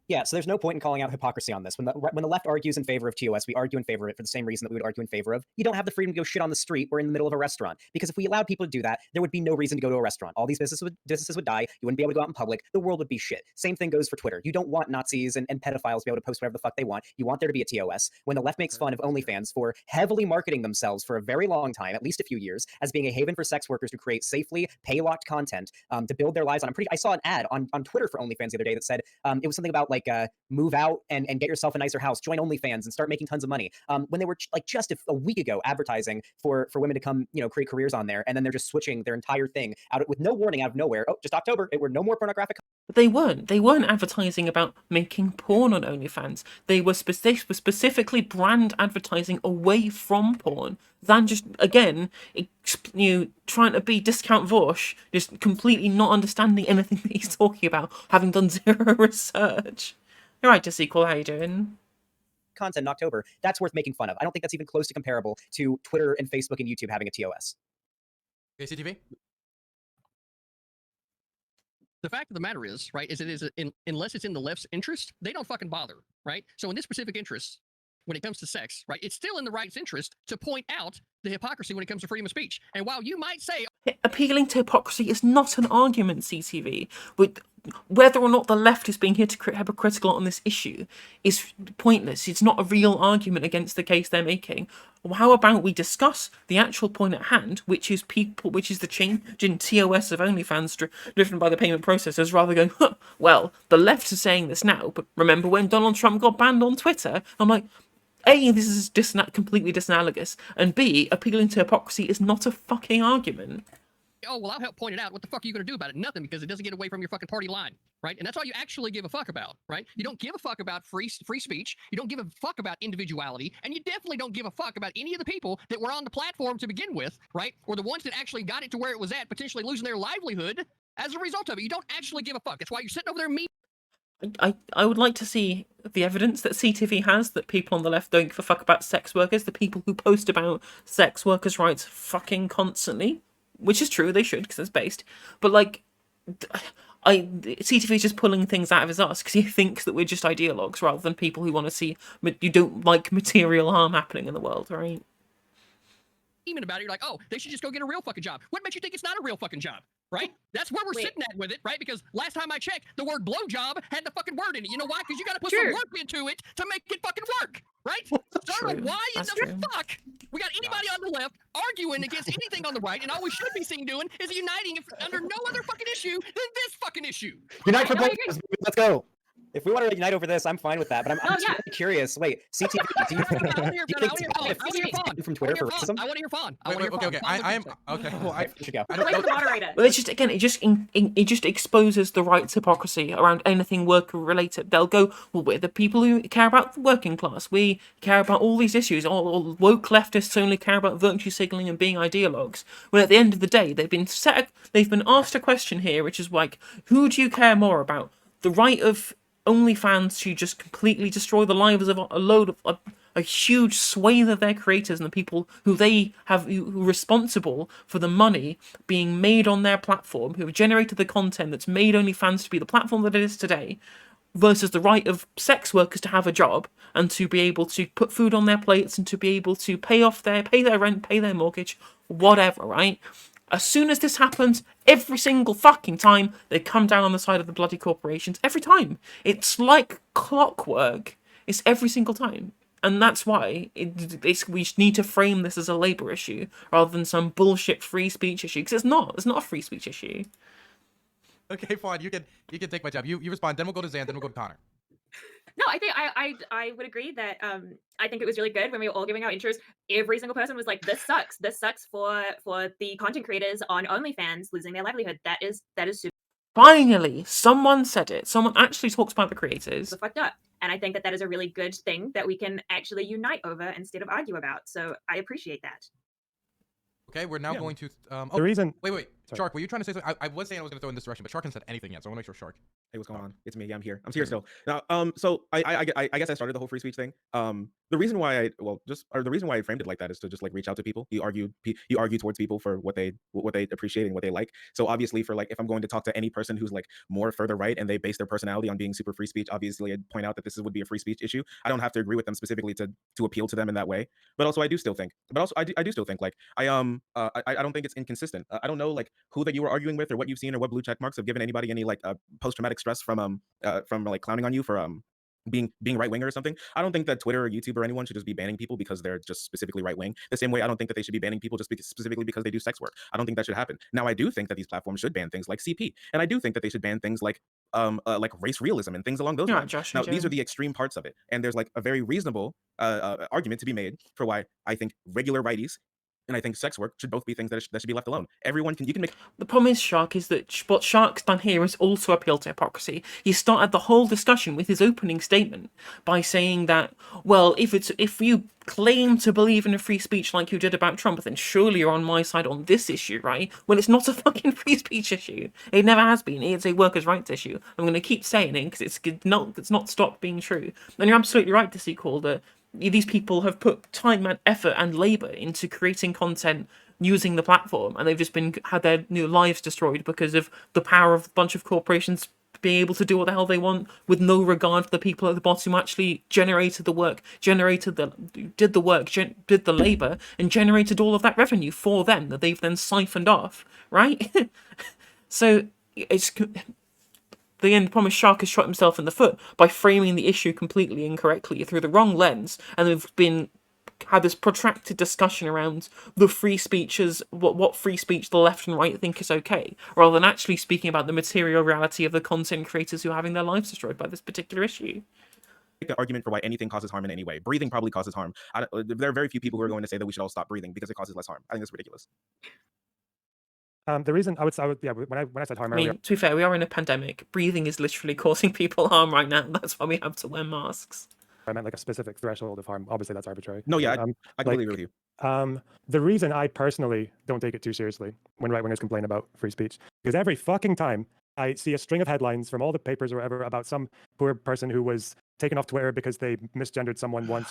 Yeah, so there's no point in calling out hypocrisy on this. When the left argues in favor of TOS, we argue in favor of it for the same reason that we would argue in favor of. You don't have the freedom to go shit on the street or in the middle of a restaurant. Because if we allowed people to do that, there would be no reason to go to a restaurant. All these businesses would die. You wouldn't be able to go out in public. The world would be shit. Same thing goes for Twitter. You don't want Nazis and pedophiles to be able to post whatever the fuck they want. You want there to be a TOS. When the left makes fun of OnlyFans for heavily marketing themselves for a very long time, at least a few years, as being a haven for sex workers who create safely pay-locked content to build their lives on. I saw an ad on Twitter for OnlyFans the other day that said it was something about like move out and get yourself a nicer house, join OnlyFans and start making tons of money. When they were like just a week ago advertising for women to come, create careers on there, and then they're just switching their entire thing out with no warning out of nowhere. Oh, just October, it were no more pornographic. But they weren't advertising about making porn on OnlyFans. They were specifically brand advertising away from porn than just, again, trying to be discount Vosh, just completely not understanding anything that he's talking about, having done zero research. You're right, Sequel. How you doing? content in October, that's worth making fun of. I don't think that's even close to comparable to Twitter and Facebook and YouTube having a TOS. Okay, CTV? The fact of the matter is, right, is it is unless it's in the left's interest, they don't fucking bother, right? So in this specific interest, when it comes to sex, right, it's still in the right's interest to point out the hypocrisy when it comes to freedom of speech. And while you might say appealing to hypocrisy is not an argument, CTV. With whether or not the left is being hypocritical on this issue is pointless. It's not a real argument against the case they're making. How about we discuss the actual point at hand, which is the change in TOS of OnlyFans driven by the payment processors, rather than going, well, the left is saying this now, but remember when Donald Trump got banned on Twitter? I'm like, A, this is completely disanalogous, and B, appealing to hypocrisy is not a fucking argument. oh, well, I'll help point it out. What the fuck are you going to do about it? Nothing, because it doesn't get away from your fucking party line, right? And that's all you actually give a fuck about, right? You don't give a fuck about free speech. You don't give a fuck about individuality. And you definitely don't give a fuck about any of the people that were on the platform to begin with, right? Or the ones that actually got it to where it was at, potentially losing their livelihood as a result of it. You don't actually give a fuck. That's why you're sitting over there I would like to see the evidence that CTV has that people on the left don't give a fuck about sex workers, the people who post about sex workers' rights fucking constantly, which is true, they should, because it's based. But, like, CTV is just pulling things out of his ass because he thinks that we're just ideologues rather than people who want to see, you don't like material harm happening in the world, right? Even about it, you're like, oh, they should just go get a real fucking job. What makes you think it's not a real fucking job, right? That's where we're sitting at with it, right? Because last time I checked, the word blowjob had the fucking word in it. You know why? Because you got to put some work into it to make it fucking work, right? So why in the fuck we got anybody on the left arguing against anything on the right, and all we should be seen doing is uniting under no other fucking issue than this fucking issue. Unite for blankets. Let's go. If we want to unite over this, I'm fine with that. But I'm just really curious. Wait, CTV, do you think from Twitter for racism? I want to hear Fawn. Okay. I am okay. Well, I should go. Well, it's just again, it just exposes the right's hypocrisy around anything worker related. They'll go, well, we're the people who care about the working class. We care about all these issues. All woke leftists only care about virtue signaling and being ideologues. When at the end of the day, they've been asked a question here, which is like, who do you care more about? The right of OnlyFans to just completely destroy the lives of a huge swathe of their creators and the people who are responsible for the money being made on their platform, who have generated the content that's made OnlyFans to be the platform that it is today, versus the right of sex workers to have a job and to be able to put food on their plates and to be able to pay their rent, pay their mortgage, whatever, right? As soon as this happens, every single fucking time, they come down on the side of the bloody corporations. Every time. It's like clockwork. It's every single time. And that's why we need to frame this as a labour issue rather than some bullshit free speech issue. Because it's not. It's not a free speech issue. Okay, fine. You can take my job. You respond. Then we'll go to Zan. Then we'll go to Connor. No, I think I would agree that I think it was really good when we were all giving our intros. Every single person was like, "This sucks. This sucks for the content creators on OnlyFans losing their livelihood." That is super Finally, someone said it. Someone actually talks about the creators. fucked up, and I think that is a really good thing that we can actually unite over instead of argue about. So I appreciate that. Okay, we're now going to. The reason. Wait. Shark, were you trying to say something? I was saying I was going to throw in this direction, but Shark hasn't said anything yet, so I want to make sure Shark. Hey, what's going on? It's me. I'm here. I'm here still. Now, so I guess I started the whole free speech thing. The reason why the reason why I framed it like that is to just like reach out to people. You argue towards people for what they appreciate and what they like. So obviously, for like if I'm going to talk to any person who's like more further right and they base their personality on being super free speech, obviously I'd point out that this would be a free speech issue. I don't have to agree with them specifically to appeal to them in that way. But also I do still think like I don't think it's inconsistent. I don't know like who that you were arguing with or what you've seen or what blue check marks have given anybody any like post-traumatic stress from like clowning on you for being right wing or something. I don't think that Twitter or YouTube or anyone should just be banning people because they're just specifically right wing. The same way I don't think that they should be banning people just specifically because they do sex work. I don't think that should happen. Now I do think that these platforms should ban things like CP, and I do think that they should ban things like race realism and things along those lines. Josh, now these are the extreme parts of it, and there's like a very reasonable argument to be made for why I think regular righties and I think sex work should both be things that should be left alone. Everyone can, you can make. The problem is, Shark, is that what Shark's done here is also appeal to hypocrisy. He started the whole discussion with his opening statement by saying that, well, if you claim to believe in a free speech like you did about Trump, then surely you're on my side on this issue, right? Well, it's not a fucking free speech issue. It never has been. It's a workers' rights issue. I'm going to keep saying it because it's not stopped being true. And you're absolutely right to see, Call, that these people have put time and effort and labor into creating content using the platform, and they've just had their new lives destroyed because of the power of a bunch of corporations being able to do what the hell they want with no regard for the people at the bottom who actually generated the work, did the labor, and generated all of that revenue for them that they've then siphoned off, right? So it's the end problem is Shark has shot himself in the foot by framing the issue completely incorrectly through the wrong lens, and they've had this protracted discussion around the free speeches, what free speech the left and right think is okay, rather than actually speaking about the material reality of the content creators who are having their lives destroyed by this particular issue. Make an argument for why anything causes harm in any way. Breathing probably causes harm. There are very few people who are going to say that we should all stop breathing because it causes less harm. I think that's ridiculous. The reason I would yeah, when I said harm I earlier, mean, to be fair, we are in a pandemic. Breathing is literally causing people harm right now. That's why we have to wear masks. I meant like a specific threshold of harm. Obviously, that's arbitrary. No, yeah, But, I completely agree with you. the reason I personally don't take it too seriously when right-wingers complain about free speech, because every fucking time I see a string of headlines from all the papers or whatever about some poor person who was taken off Twitter because they misgendered someone once,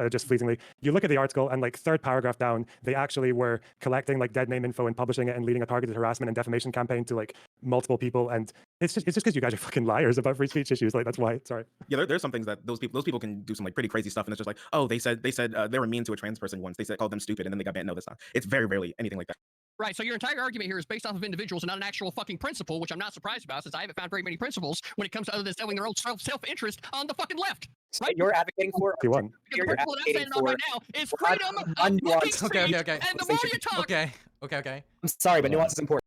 just fleetingly. You look at the article and like third paragraph down, they actually were collecting like dead name info and publishing it and leading a targeted harassment and defamation campaign to like multiple people. And it's just because you guys are fucking liars about free speech issues. Like that's why. Sorry. Yeah, there's some things that those people can do some like pretty crazy stuff, and it's just like, oh, they said they were mean to a trans person once. They called them stupid, and then they got banned. No, that's not. It's very rarely anything like that. Right, so your entire argument here is based off of individuals and not an actual fucking principle, which I'm not surprised about, since I haven't found very many principles when it comes to other than selling their own self-interest on the fucking left. So you're advocating for You won. Because the principle that I'm standing on right now is freedom of looking speech, Okay. and the more you talk... Okay. I'm sorry, but nuance is important.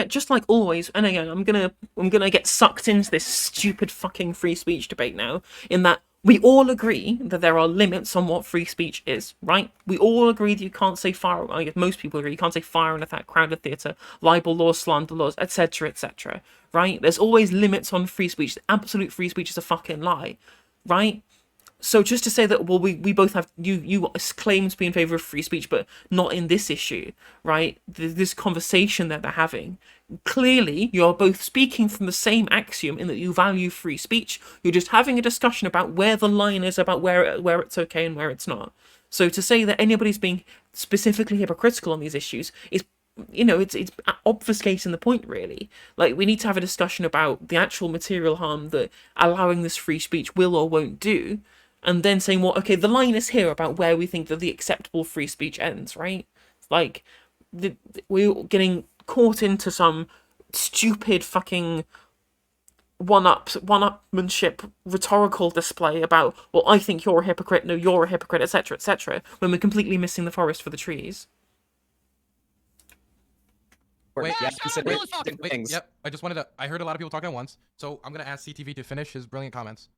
Just like always, and again, I'm gonna get sucked into this stupid fucking free speech debate now, in that we all agree that there are limits on what free speech is, right? We all agree that you can't say fire, I guess most people agree, you can't say fire in a crowded theatre, libel laws, slander laws, etc., etc., right? There's always limits on free speech. Absolute free speech is a fucking lie, right? So just to say that, well, we both have, you claim to be in favour of free speech, but not in this issue, right? This conversation that they're having, clearly you're both speaking from the same axiom in that you value free speech. You're just having a discussion about where the line is, about where it's okay and where it's not. So to say that anybody's being specifically hypocritical on these issues is, it's obfuscating the point, really. Like, we need to have a discussion about the actual material harm that allowing this free speech will or won't do, and then saying, well, okay, the line is here about where we think that the acceptable free speech ends, right? Like, we're getting caught into some stupid fucking one-upmanship rhetorical display about, well, I think you're a hypocrite, no, you're a hypocrite, etc., etc., when we're completely missing the forest for the trees. Wait, Yeah, shut up, Bill is talking. Wait, yep. I heard a lot of people talking at once, so I'm gonna ask CTV to finish his brilliant comments.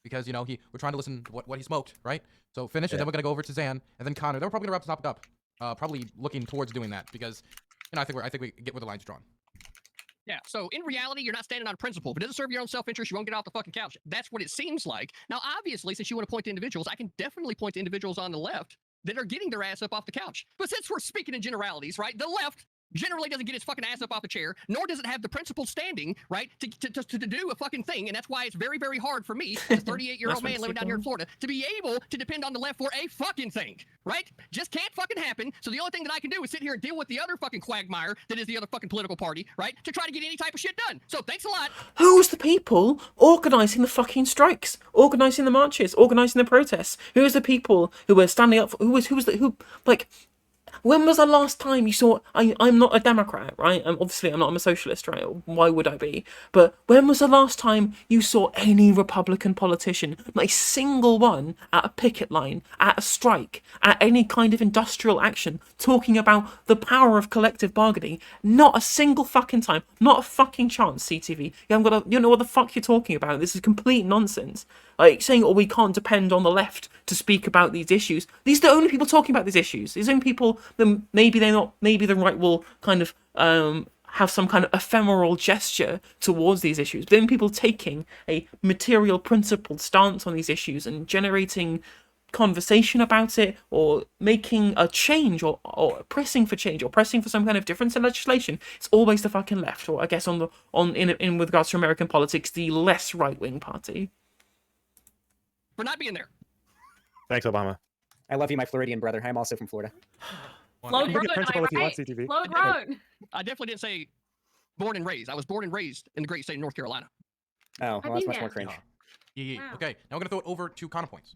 Because, we're trying to listen to what he smoked, right? So finish, and then we're going to go over to Zan, and then Connor. Then we're probably going to wrap the topic up. Probably looking towards doing that, because, I think we get where the line's drawn. Yeah, so in reality, you're not standing on principle. If it doesn't serve your own self-interest, you won't get off the fucking couch. That's what it seems like. Now, obviously, since you want to point to individuals, I can definitely point to individuals on the left that are getting their ass up off the couch. But since we're speaking in generalities, right, the left generally doesn't get its fucking ass up off the chair, nor does it have the principled standing, right, to do a fucking thing. And that's why it's very, very hard for me, as a 38-year-old man living down here in Florida, to be able to depend on the left for a fucking thing, right? Just can't fucking happen. So the only thing that I can do is sit here and deal with the other fucking quagmire that is the other fucking political party, right, to try to get any type of shit done. So thanks a lot. Who's the people organising the fucking strikes, organising the marches, organising the protests? Who is the people who are standing up for, when was the last time you saw... I'm not a Democrat, right? I'm a socialist, right? Why would I be? But when was the last time you saw any Republican politician, not a single one, at a picket line, at a strike, at any kind of industrial action, talking about the power of collective bargaining? Not a single fucking time. Not a fucking chance, CTV. You haven't got you know what the fuck you're talking about. This is complete nonsense. Like, saying, oh, we can't depend on the left to speak about these issues. These are the only people talking about these issues. These are the only people then maybe they're not. Maybe the right will kind of have some kind of ephemeral gesture towards these issues. But then people taking a material, principled stance on these issues and generating conversation about it, or making a change, or pressing for change, or pressing for some kind of difference in legislation, it's always the fucking left, or I guess in with regards to American politics, the less right-wing party. For not being there. Thanks, Obama. I love you, my Floridian brother. I'm also from Florida. Flow You can grown, get principal am if you I want right? CTV. Flow grown. I definitely didn't say born and raised. I was born and raised in the great state of North Carolina. Oh, well, that's been much more there. cringe. Yeah. Wow. Okay, now we're gonna throw it over to counterpoints.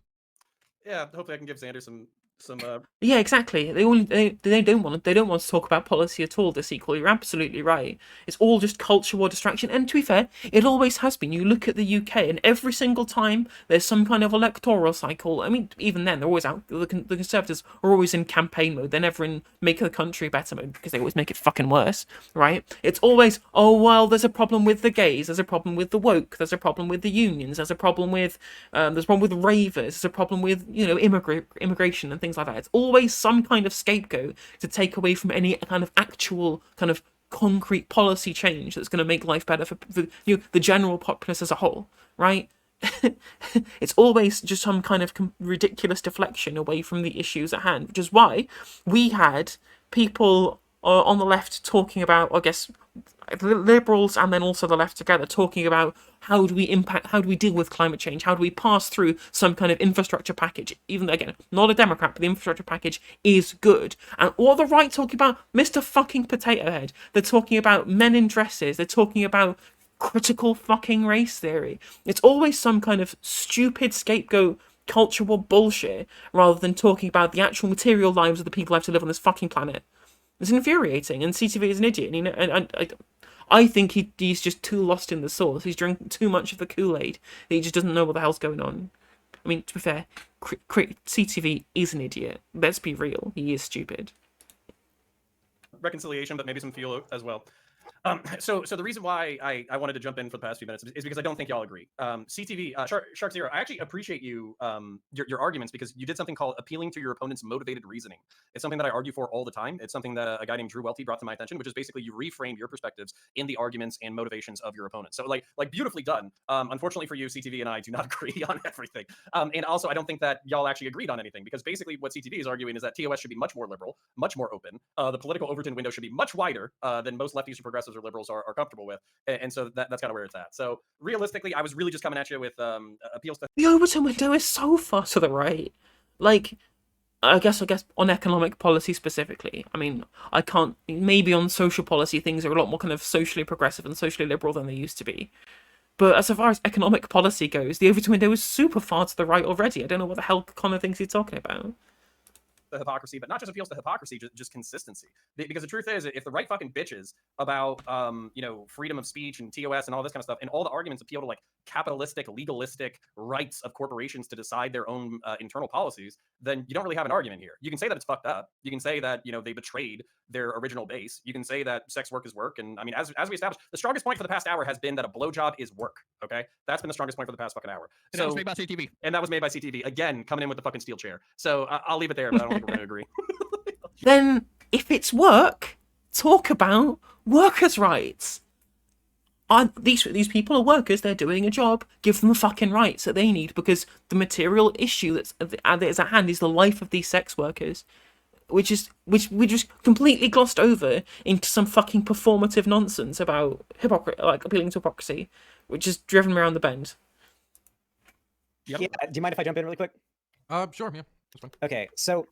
Yeah, hopefully I can give Xander some Yeah, exactly. They don't want to talk about policy at all. This equal. You're absolutely right. It's all just culture war distraction. And to be fair, it always has been. You look at the UK, and every single time there's some kind of electoral cycle. I mean, even then they're always out. The Conservatives are always in campaign mode. They're never in make the country better mode, because they always make it fucking worse, right? It's always, oh well, there's a problem with the gays. There's a problem with the woke. There's a problem with the unions. There's a problem with ravers. There's a problem with immigration and things like that. It's always some kind of scapegoat to take away from any kind of actual kind of concrete policy change that's going to make life better for the general populace as a whole, right? It's always just some kind of ridiculous deflection away from the issues at hand, which is why we had people on the left talking about, I guess, liberals and then also the left together talking about how do we deal with climate change, how do we pass through some kind of infrastructure package. Even again, not a Democrat, but the infrastructure package is good. And all the right talking about Mr. fucking Potato Head. They're talking about men in dresses. They're talking about critical fucking race theory. It's always some kind of stupid scapegoat cultural bullshit rather than talking about the actual material lives of the people who have to live on this fucking planet. It's infuriating, and CTV is an idiot. And I think he's just too lost in the sauce. He's drinking too much of the Kool-Aid. He just doesn't know what the hell's going on. I mean, to be fair, CTV is an idiot. Let's be real. He is stupid. reconciliation, but maybe some fuel as well. So the reason why I wanted to jump in for the past few minutes is because I don't think y'all agree. CTV, Shark Zero, I actually appreciate you, your arguments, because you did something called appealing to your opponent's motivated reasoning. It's something that I argue for all the time. It's something that a guy named Drew Welty brought to my attention, which is basically you reframe your perspectives in the arguments and motivations of your opponent. So like beautifully done. Unfortunately for you, CTV and I do not agree on everything. And also, I don't think that y'all actually agreed on anything, because basically what CTV is arguing is that TOS should be much more liberal, much more open. The political Overton window should be much wider than most lefties or progressives or liberals are comfortable with. And so that's kind of where it's at. So realistically, I was really just coming at you with appeals to the Overton window is so far to the right. Like, I guess on economic policy specifically. I mean, I can't. Maybe on social policy, things are a lot more kind of socially progressive and socially liberal than they used to be. But as far as economic policy goes, the Overton window is super far to the right already. I don't know what the hell Connor thinks he's talking about. the hypocrisy, but not just appeals to hypocrisy, just consistency. Because the truth is, if the right fucking bitches about freedom of speech and TOS and all this kind of stuff, and all the arguments appeal to like capitalistic, legalistic rights of corporations to decide their own internal policies, then you don't really have an argument here. You can say that it's fucked up. You can say that they betrayed their original base. You can say that sex work is work. And I mean, as we established, the strongest point for the past hour has been that a blowjob is work. Okay, that's been the strongest point for the past fucking hour. And that was made by CTV. And that was made by CTV again, coming in with the fucking steel chair. So I'll leave it there, but I don't think we're gonna agree. Then, if it's work, talk about workers' rights. These people are workers. They're doing a job. Give them the fucking rights that they need, because the material issue that is at hand is the life of these sex workers, which we just completely glossed over into some fucking performative nonsense about appealing to hypocrisy, which is driven me around the bend. Yep. Yeah, do you mind if I jump in really quick? Sure, yeah, that's fine. Okay, so,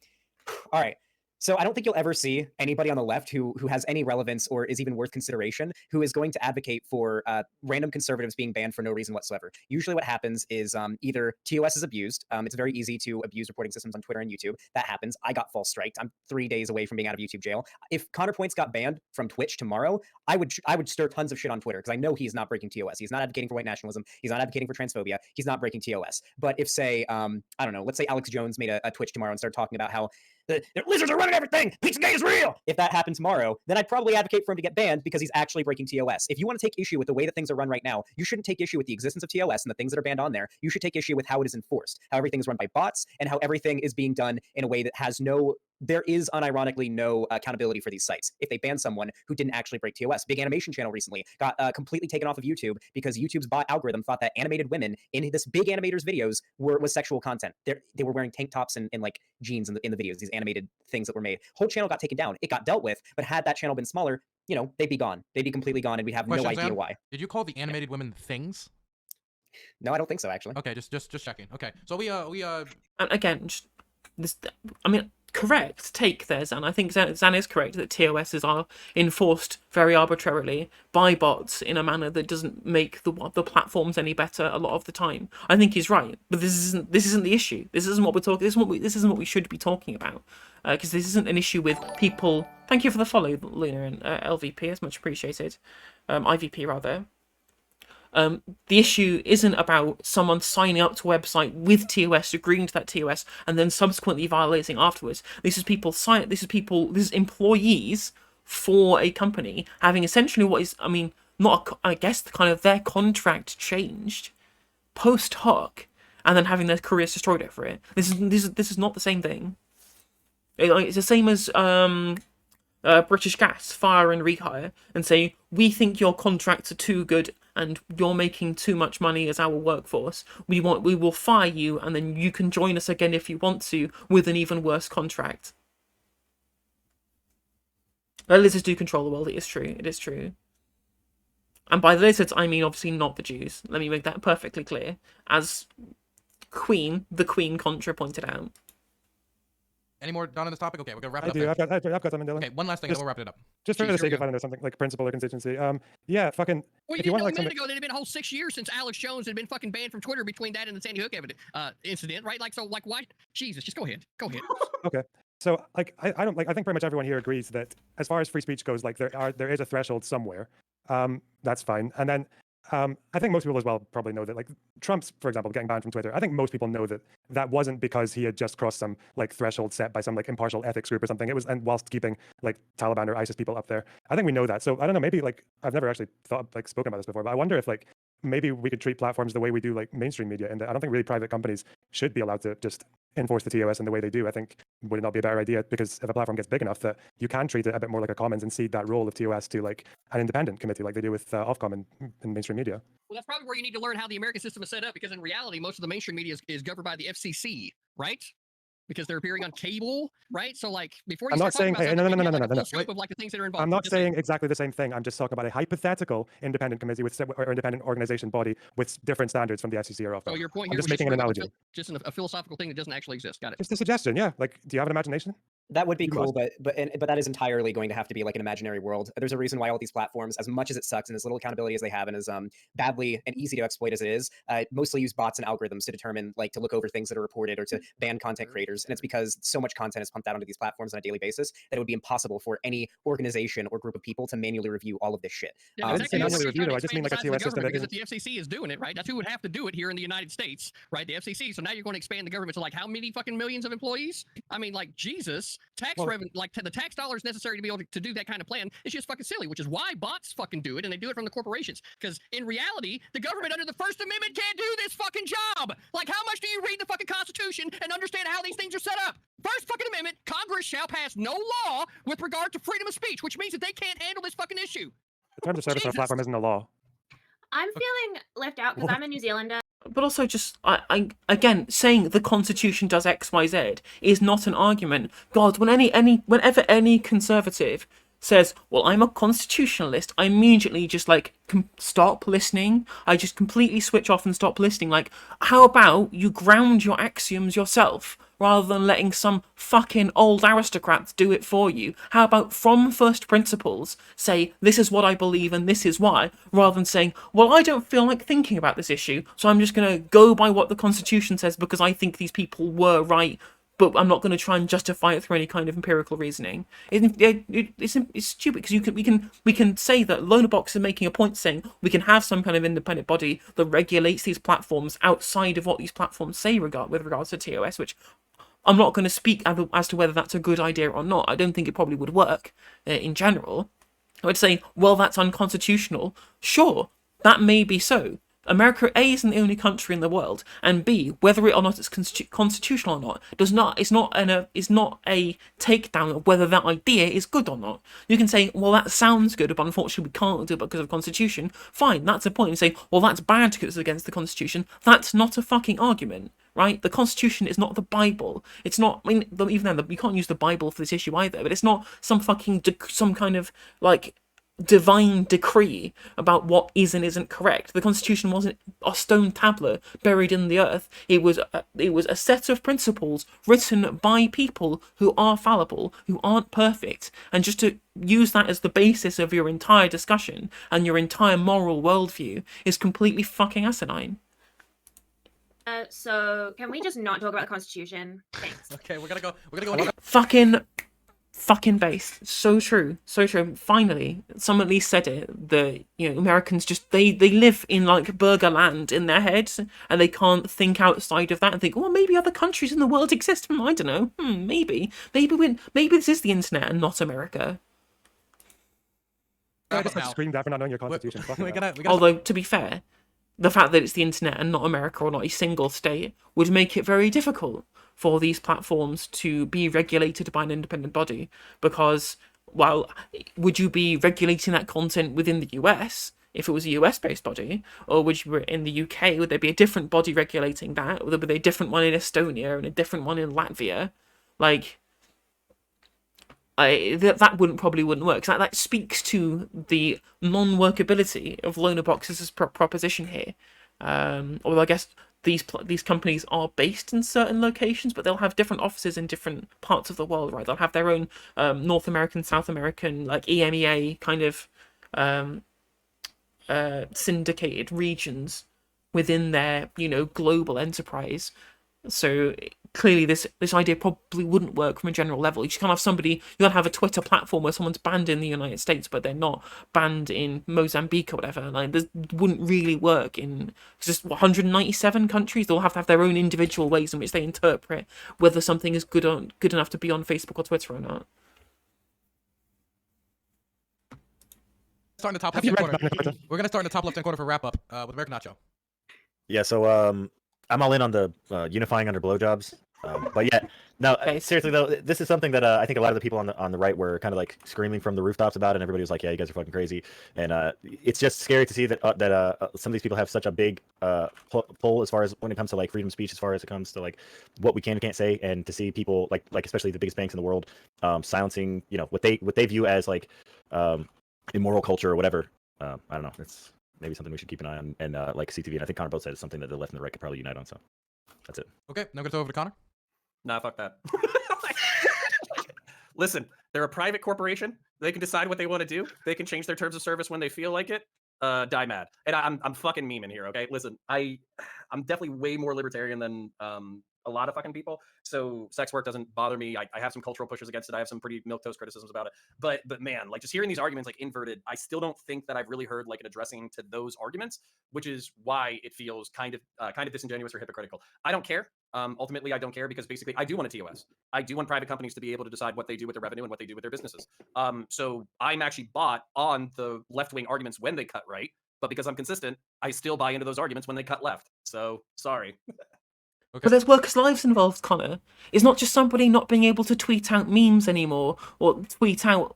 all right. So I don't think you'll ever see anybody on the left who has any relevance or is even worth consideration who is going to advocate for random conservatives being banned for no reason whatsoever. Usually what happens is either TOS is abused. It's very easy to abuse reporting systems on Twitter and YouTube. That happens. I got false striked. I'm 3 days away from being out of YouTube jail. If Counterpoints got banned from Twitch tomorrow, I would stir tons of shit on Twitter, because I know he's not breaking TOS. He's not advocating for white nationalism. He's not advocating for transphobia. He's not breaking TOS. But if, say, I don't know, let's say Alex Jones made a Twitch tomorrow and started talking about how the lizards are running everything. Pizzagate is real. If that happened tomorrow, then I'd probably advocate for him to get banned, because he's actually breaking TOS. If you want to take issue with the way that things are run right now, you shouldn't take issue with the existence of TOS and the things that are banned on there. You should take issue with how it is enforced, how everything is run by bots, and how everything is being done in a way that has no there is unironically no accountability for these sites. If they ban someone who didn't actually break TOS, Big Animation Channel recently got completely taken off of YouTube because YouTube's bot algorithm thought that animated women in this big animator's videos was sexual content. They were wearing tank tops and like jeans in the videos, these animated things that were made. Whole channel got taken down. It got dealt with, but had that channel been smaller, you know, they'd be gone. They'd be completely gone, and we'd have no idea Zan, why. Did you call the animated women things? No, I don't think so, actually. Okay, just checking. Okay, so we And again, just this, I mean, correct take there, Zan. I think Zan is correct that TOSs are enforced very arbitrarily by bots in a manner that doesn't make the platforms any better a lot of the time. I think he's right, but this isn't the issue. This isn't what we're talking. This isn't what we should be talking about, because this isn't an issue with people. Thank you for the follow, Luna and LVP. It's much appreciated. IVP rather. The issue isn't about someone signing up to a website with TOS, agreeing to that TOS, and then subsequently violating afterwards. This is employees for a company having essentially what is, I mean, I guess kind of their contract changed post hoc, and then having their careers destroyed over it. This is not the same thing. It's the same as British Gas fire and rehire and say, we think your contracts are too good and you're making too much money as our workforce. We will fire you, and then you can join us again if you want to with an even worse contract. The lizards do control the world. It is true. It is true. And by the lizards, I mean obviously not the Jews. Let me make that perfectly clear. As the Queen Contra pointed out. any more done on this topic? Okay, we're gonna wrap it I up. do. Then. I've got something, Dylan. Okay, one last thing, and Just- then we'll wrap it up. Just for Jeez, the here sake we of, I don't know, something like principle or consistency. Yeah, fucking. Well, if you you didn't want know like a minute something, ago that it had been a whole 6 years since Alex Jones had been fucking banned from Twitter between that and the Sandy Hook incident, right? Like, so, like, why? Jesus, just go ahead. Go ahead. okay. So like I don't like I think pretty much everyone here agrees that as far as free speech goes, like there is a threshold somewhere. That's fine. And then I think most people as well probably know that, like Trump's, for example, getting banned from Twitter. I think most people know that that wasn't because he had just crossed some like threshold set by some like impartial ethics group or something. It was, and whilst keeping like Taliban or ISIS people up there. I think we know that. So I don't know. Maybe like I've never actually spoken about this before, but I wonder if like maybe we could treat platforms the way we do like mainstream media. And I don't think really private companies should be allowed to just enforce the TOS in the way they do. I think would it not be a better idea, because if a platform gets big enough that you can treat it a bit more like a commons and cede that role of TOS to like an independent committee like they do with Ofcom in mainstream media. Well, that's probably where you need to learn how the American system is set up, because in reality, most of the mainstream media is governed by the FCC, right? Because they're appearing on cable, right? So, like, before you I'm start not saying, talking hey, about no, something, you have, like, a no. full scope of like the things that are involved. I'm not Just say- saying exactly the same thing. I'm just talking about a hypothetical independent committee or independent organization body with different standards from the FCC or Ofcom. So your point I'm here just was making an really analogy. just a philosophical thing that doesn't actually exist. Got it. Just a suggestion, yeah. Like, do you have an imagination? That would be You cool, must. but that is entirely going to have to be like an imaginary world. There's a reason why all these platforms, as much as it sucks and as little accountability as they have, and as badly and easy to exploit as it is, mostly use bots and algorithms to determine, like, to look over things that are reported or to ban content creators. And it's because so much content is pumped out onto these platforms on a daily basis that it would be impossible for any organization or group of people to manually review all of this shit. Yeah, I didn't say exactly. manually That's review, though. trying I to just mean like a expand the size of the TOS system government, that because if the FCC is doing it, right, that's who would have to do it here in the United States, right? The FCC. So now you're going to expand the government to like how many fucking millions of employees? I mean, like, Jesus, tax Well- revenue, like the tax dollars necessary to be able to do that kind of plan is just fucking silly, which is why bots fucking do it, and they do it from the corporations. Because in reality, the government under the First Amendment can't do this fucking job. Like, how much do you read the fucking Constitution and understand how these things are set up? First fucking Amendment, Congress shall pass no law with regard to freedom of speech, which means that they can't handle this fucking issue. the terms of service on a Jesus. platform isn't a law. I'm feeling left out because I'm a New Zealander. But also, just I again saying the Constitution does X, Y, Z is not an argument. God, whenever any conservative says, "Well, I'm a constitutionalist," I immediately just like stop listening. I just completely switch off and stop listening. Like, how about you ground your axioms yourself rather than letting some fucking old aristocrats do it for you? How about from first principles say, this is what I believe and this is why, rather than saying, well, I don't feel like thinking about this issue, so I'm just going to go by what the Constitution says because I think these people were right, but I'm not going to try and justify it through any kind of empirical reasoning. It's stupid, because we can say that Lonabox is making a point saying we can have some kind of independent body that regulates these platforms outside of what these platforms say with regards to TOS, which I'm not going to speak as to whether that's a good idea or not. I don't think it probably would work in general. I would say, well, that's unconstitutional. Sure, that may be so. America A isn't the only country in the world, and B, whether or not it's constitutional or not, is not a takedown of whether that idea is good or not. You can say, well, that sounds good, but unfortunately we can't do it because of Constitution. Fine, that's a point. You say, well, that's bad because it's against the Constitution. That's not a fucking argument, right? The Constitution is not the Bible. It's not. I mean, even then, you can't use the Bible for this issue either. But it's not some fucking some kind of like divine decree about what is and isn't correct. The Constitution wasn't a stone tablet buried in the earth. It was a set of principles written by people who are fallible, who aren't perfect, and just to use that as the basis of your entire discussion and your entire moral worldview is completely fucking asinine. So can we just not talk about the Constitution? Thanks. Okay, we're gonna go. Fucking based. So true. So true. Finally, someone at least said it. The Americans just they live in like burger land in their heads, and they can't think outside of that and think, well, maybe other countries in the world exist. I don't know. Maybe this is the internet and not America. I just screamed that for not knowing your constitution. Although, to be fair, the fact that it's the internet and not America or not a single state would make it very difficult for these platforms to be regulated by an independent body, because, well, would you be regulating that content within the US if it was a US-based body, or would you be in the UK? Would there be a different body regulating that? Would there be a different one in Estonia and a different one in Latvia? Like, that probably wouldn't work. So that speaks to the non-workability of loaner boxes as proposition here. Although I guess these companies are based in certain locations, but they'll have different offices in different parts of the world, right? They'll have their own North American, South American, like EMEA kind of syndicated regions within their global enterprise. So clearly this idea probably wouldn't work from a general level. You just can't have you can't have a Twitter platform where someone's banned in the United States but they're not banned in Mozambique or whatever. Like, this wouldn't really work in just 197 countries. They'll have to have their own individual ways in which they interpret whether something is good enough to be on Facebook or Twitter or not. Starting the top left-hand corner. We're gonna start in the top left-hand corner for wrap up with American Nacho. Yeah, so I'm all in on the unifying under blowjobs. But yeah, no, seriously though, this is something that I think a lot of the people on the right were kind of like screaming from the rooftops about, and everybody was like, "Yeah, you guys are fucking crazy." And it's just scary to see that some of these people have such a big pull as far as when it comes to like freedom of speech, as far as it comes to like what we can and can't say, and to see people like especially the biggest banks in the world silencing what they view as like immoral culture or whatever. I don't know. It's maybe something we should keep an eye on, and like CTV, and I think Connor both said it's something that the left and the right could probably unite on. So that's it. Okay, now I'm gonna throw over to Connor. Nah, fuck that. Listen, they're a private corporation. They can decide what they want to do. They can change their terms of service when they feel like it. Die mad. And I'm fucking memeing here, okay? Listen, I'm definitely way more libertarian than a lot of fucking people. So sex work doesn't bother me. I have some cultural pushes against it. I have some pretty milquetoast criticisms about it. But man, like just hearing these arguments like inverted, I still don't think that I've really heard like an addressing to those arguments, which is why it feels kind of disingenuous or hypocritical. I don't care. Ultimately, I don't care because basically I do want a TOS. I do want private companies to be able to decide what they do with their revenue and what they do with their businesses. So I'm actually bought on the left-wing arguments when they cut right, but because I'm consistent, I still buy into those arguments when they cut left. So sorry. Okay. But there's workers' lives involved, Connor. It's not just somebody not being able to tweet out memes anymore or tweet out,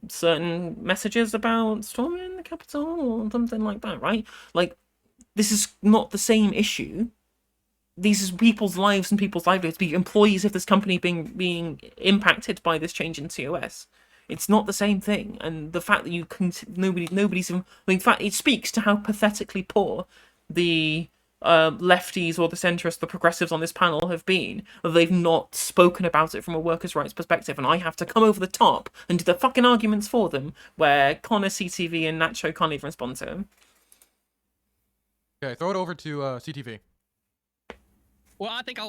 certain messages about storming the Capitol or something like that, right? Like, this is not the same issue. These is people's lives and people's livelihoods, be employees of this company being impacted by this change in TOS. It's not the same thing, and the fact that nobody's. In fact, it speaks to how pathetically poor the lefties or the centrists, the progressives on this panel have been. They've not spoken about it from a workers' rights perspective, and I have to come over the top and do the fucking arguments for them, where Connor, CTV, and Nacho can't even respond to him. Okay, throw it over to CTV. Well, I think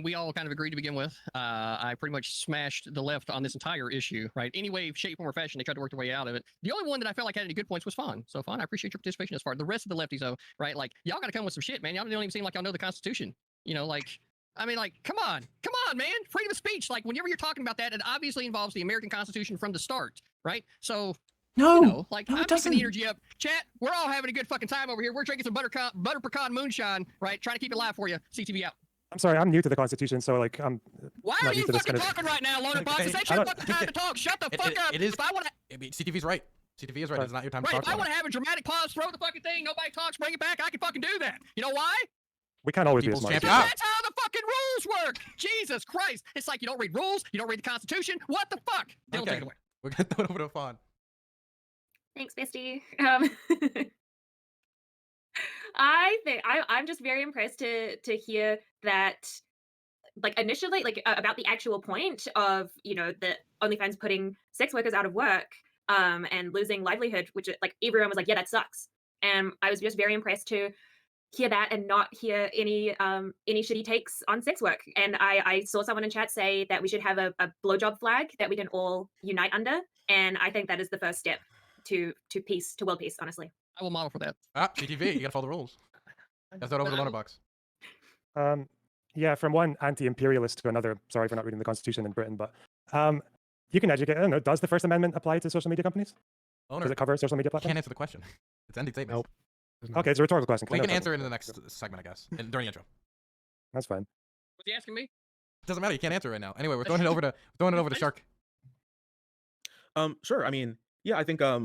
we all kind of agreed to begin with. I pretty much smashed the left on this entire issue, right? Any way, shape, form, or fashion, they tried to work their way out of it. The only one that I felt like had any good points was Fawn. So, Fawn, I appreciate your participation as far. The rest of the lefties, though, right? Like, y'all got to come with some shit, man. Y'all don't even seem like y'all know the Constitution. Come on, man. Freedom of speech. Like, whenever you're talking about that, it obviously involves the American Constitution from the start, right? So, No, You know, like no, I'm it keeping doesn't. the energy up. Chat, we're all having a good fucking time over here. We're drinking some butter pecan moonshine, right? Trying to keep it live for you. CTV out. I'm sorry, I'm new to the Constitution, so like I'm Why not are you used to this fucking kind of. talking right now, Loner Box? This ain't I your don't- fucking time to talk. Shut the fuck up. It is. If I want to, I mean, CTV's right. CTV is right. It's not your time to right, talk if I about want it. to have a dramatic pause, throw the fucking thing, nobody talks, bring it back, I can fucking do that. You know why? We can't always be as People's smart. champion. Because Yeah. that's how the fucking rules work. Jesus Christ. It's like you don't read rules, you don't read the Constitution. What the fuck? Dylan, take it away. We're gonna throw it over to Fawn. Thanks, bestie. I'm just very impressed to hear that, like, initially, like, about the actual point of, you know, the OnlyFans putting sex workers out of work, and losing livelihood, which, like, everyone was like, yeah, that sucks. And I was just very impressed to hear that and not hear any shitty takes on sex work. And I saw someone in chat say that we should have a blowjob flag that we can all unite under. And I think that is the first step to peace, to world peace, honestly. I will model for that. CTV, you gotta follow the rules. That's that over the Loner Box. Yeah, from one anti-imperialist to another. Sorry for not reading the Constitution in Britain, but you can educate. I don't know. Does the First Amendment apply to social media companies? Loner, Does it cover social media can't platforms? answer the question. It's ending statements. Nope. There's not. Okay, it's a rhetorical question. 'cause I We know can it's answer it in not- the next segment, I guess, and during the intro. That's fine. Was he asking me? Doesn't matter. You can't answer right now. Anyway, we're throwing it over to Shark. Sure. I mean, yeah, I think at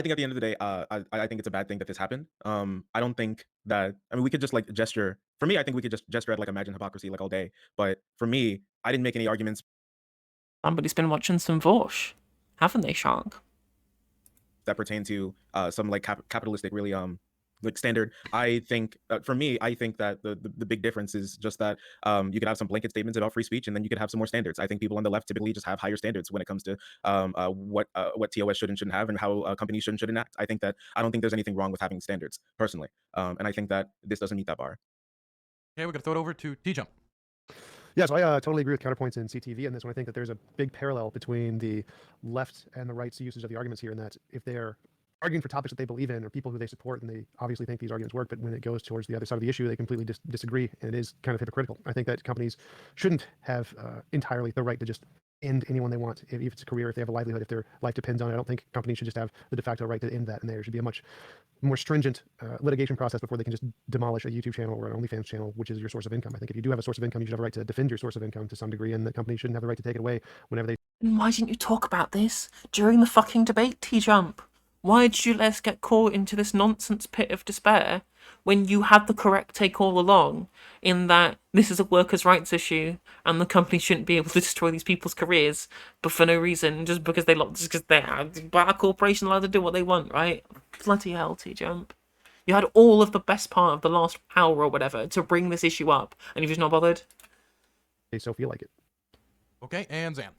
the end of the day, I think it's a bad thing that this happened. I don't think that. I mean, we could just like gesture. For me, I think we could just gesture at like imagine hypocrisy like all day. But for me, I didn't make any arguments Somebody's been watching some Vosh, haven't they, Shark? that pertain to some like capitalistic really like standard. I think for me, I think that the big difference is just that you could have some blanket statements about free speech, and then you could have some more standards. I think people on the left typically just have higher standards when it comes to what TOS should and shouldn't have, and how companies should and shouldn't act. I don't think there's anything wrong with having standards personally, and I think that this doesn't meet that bar. Okay, we're gonna throw it over to T-Jump. Yeah, so I totally agree with counterpoints in CTV on this one. I think that there's a big parallel between the left and the right's usage of the arguments here, in that if they're arguing for topics that they believe in or people who they support and they obviously think these arguments work, but when it goes towards the other side of the issue, they completely disagree, and it is kind of hypocritical. I think that companies shouldn't have entirely the right to just end anyone they want, if it's a career, if they have a livelihood, if their life depends on it. I don't think companies should just have the de facto right to end that, and there should be a much more stringent litigation process before they can just demolish a YouTube channel or an OnlyFans channel, which is your source of income. I think if you do have a source of income, you should have a right to defend your source of income to some degree, and the company shouldn't have the right to take it away whenever they. And why didn't you talk about this during the fucking debate, T-Jump? Why did you let us get caught into this nonsense pit of despair when you had the correct take all along, in that this is a workers' rights issue and the company shouldn't be able to destroy these people's careers, but for no reason, just because they are a corporation allowed to do what they want, right? Bloody hell, T-Jump. You had all of the best part of the last hour or whatever to bring this issue up, and you've just not bothered? They so feel like it. Okay, and Zan.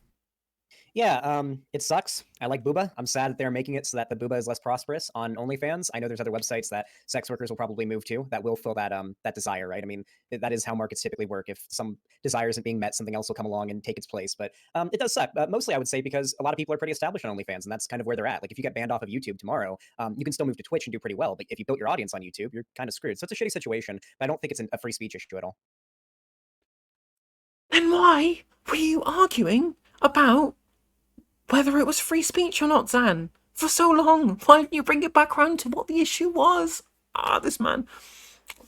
Yeah, it sucks. I like Booba. I'm sad that they're making it so that the Booba is less prosperous on OnlyFans. I know there's other websites that sex workers will probably move to that will fill that that desire, right? I mean, that is how markets typically work. If some desire isn't being met, something else will come along and take its place. But it does suck. Mostly, I would say, because a lot of people are pretty established on OnlyFans, and that's kind of where they're at. Like, if you get banned off of YouTube tomorrow, you can still move to Twitch and do pretty well. But if you built your audience on YouTube, you're kind of screwed. So it's a shitty situation. But I don't think it's a free speech issue at all. Then why were you arguing about whether it was free speech or not, Zan? For so long, why didn't you bring it back around to what the issue was? This man.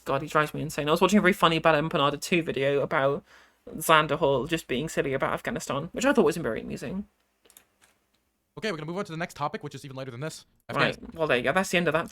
God, he drives me insane. I was watching a very funny Bad Empanada 2 video about Xander Hall just being silly about Afghanistan, which I thought was very amusing. Okay, we're gonna move on to the next topic, which is even lighter than this. Right, well there you go, that's the end of that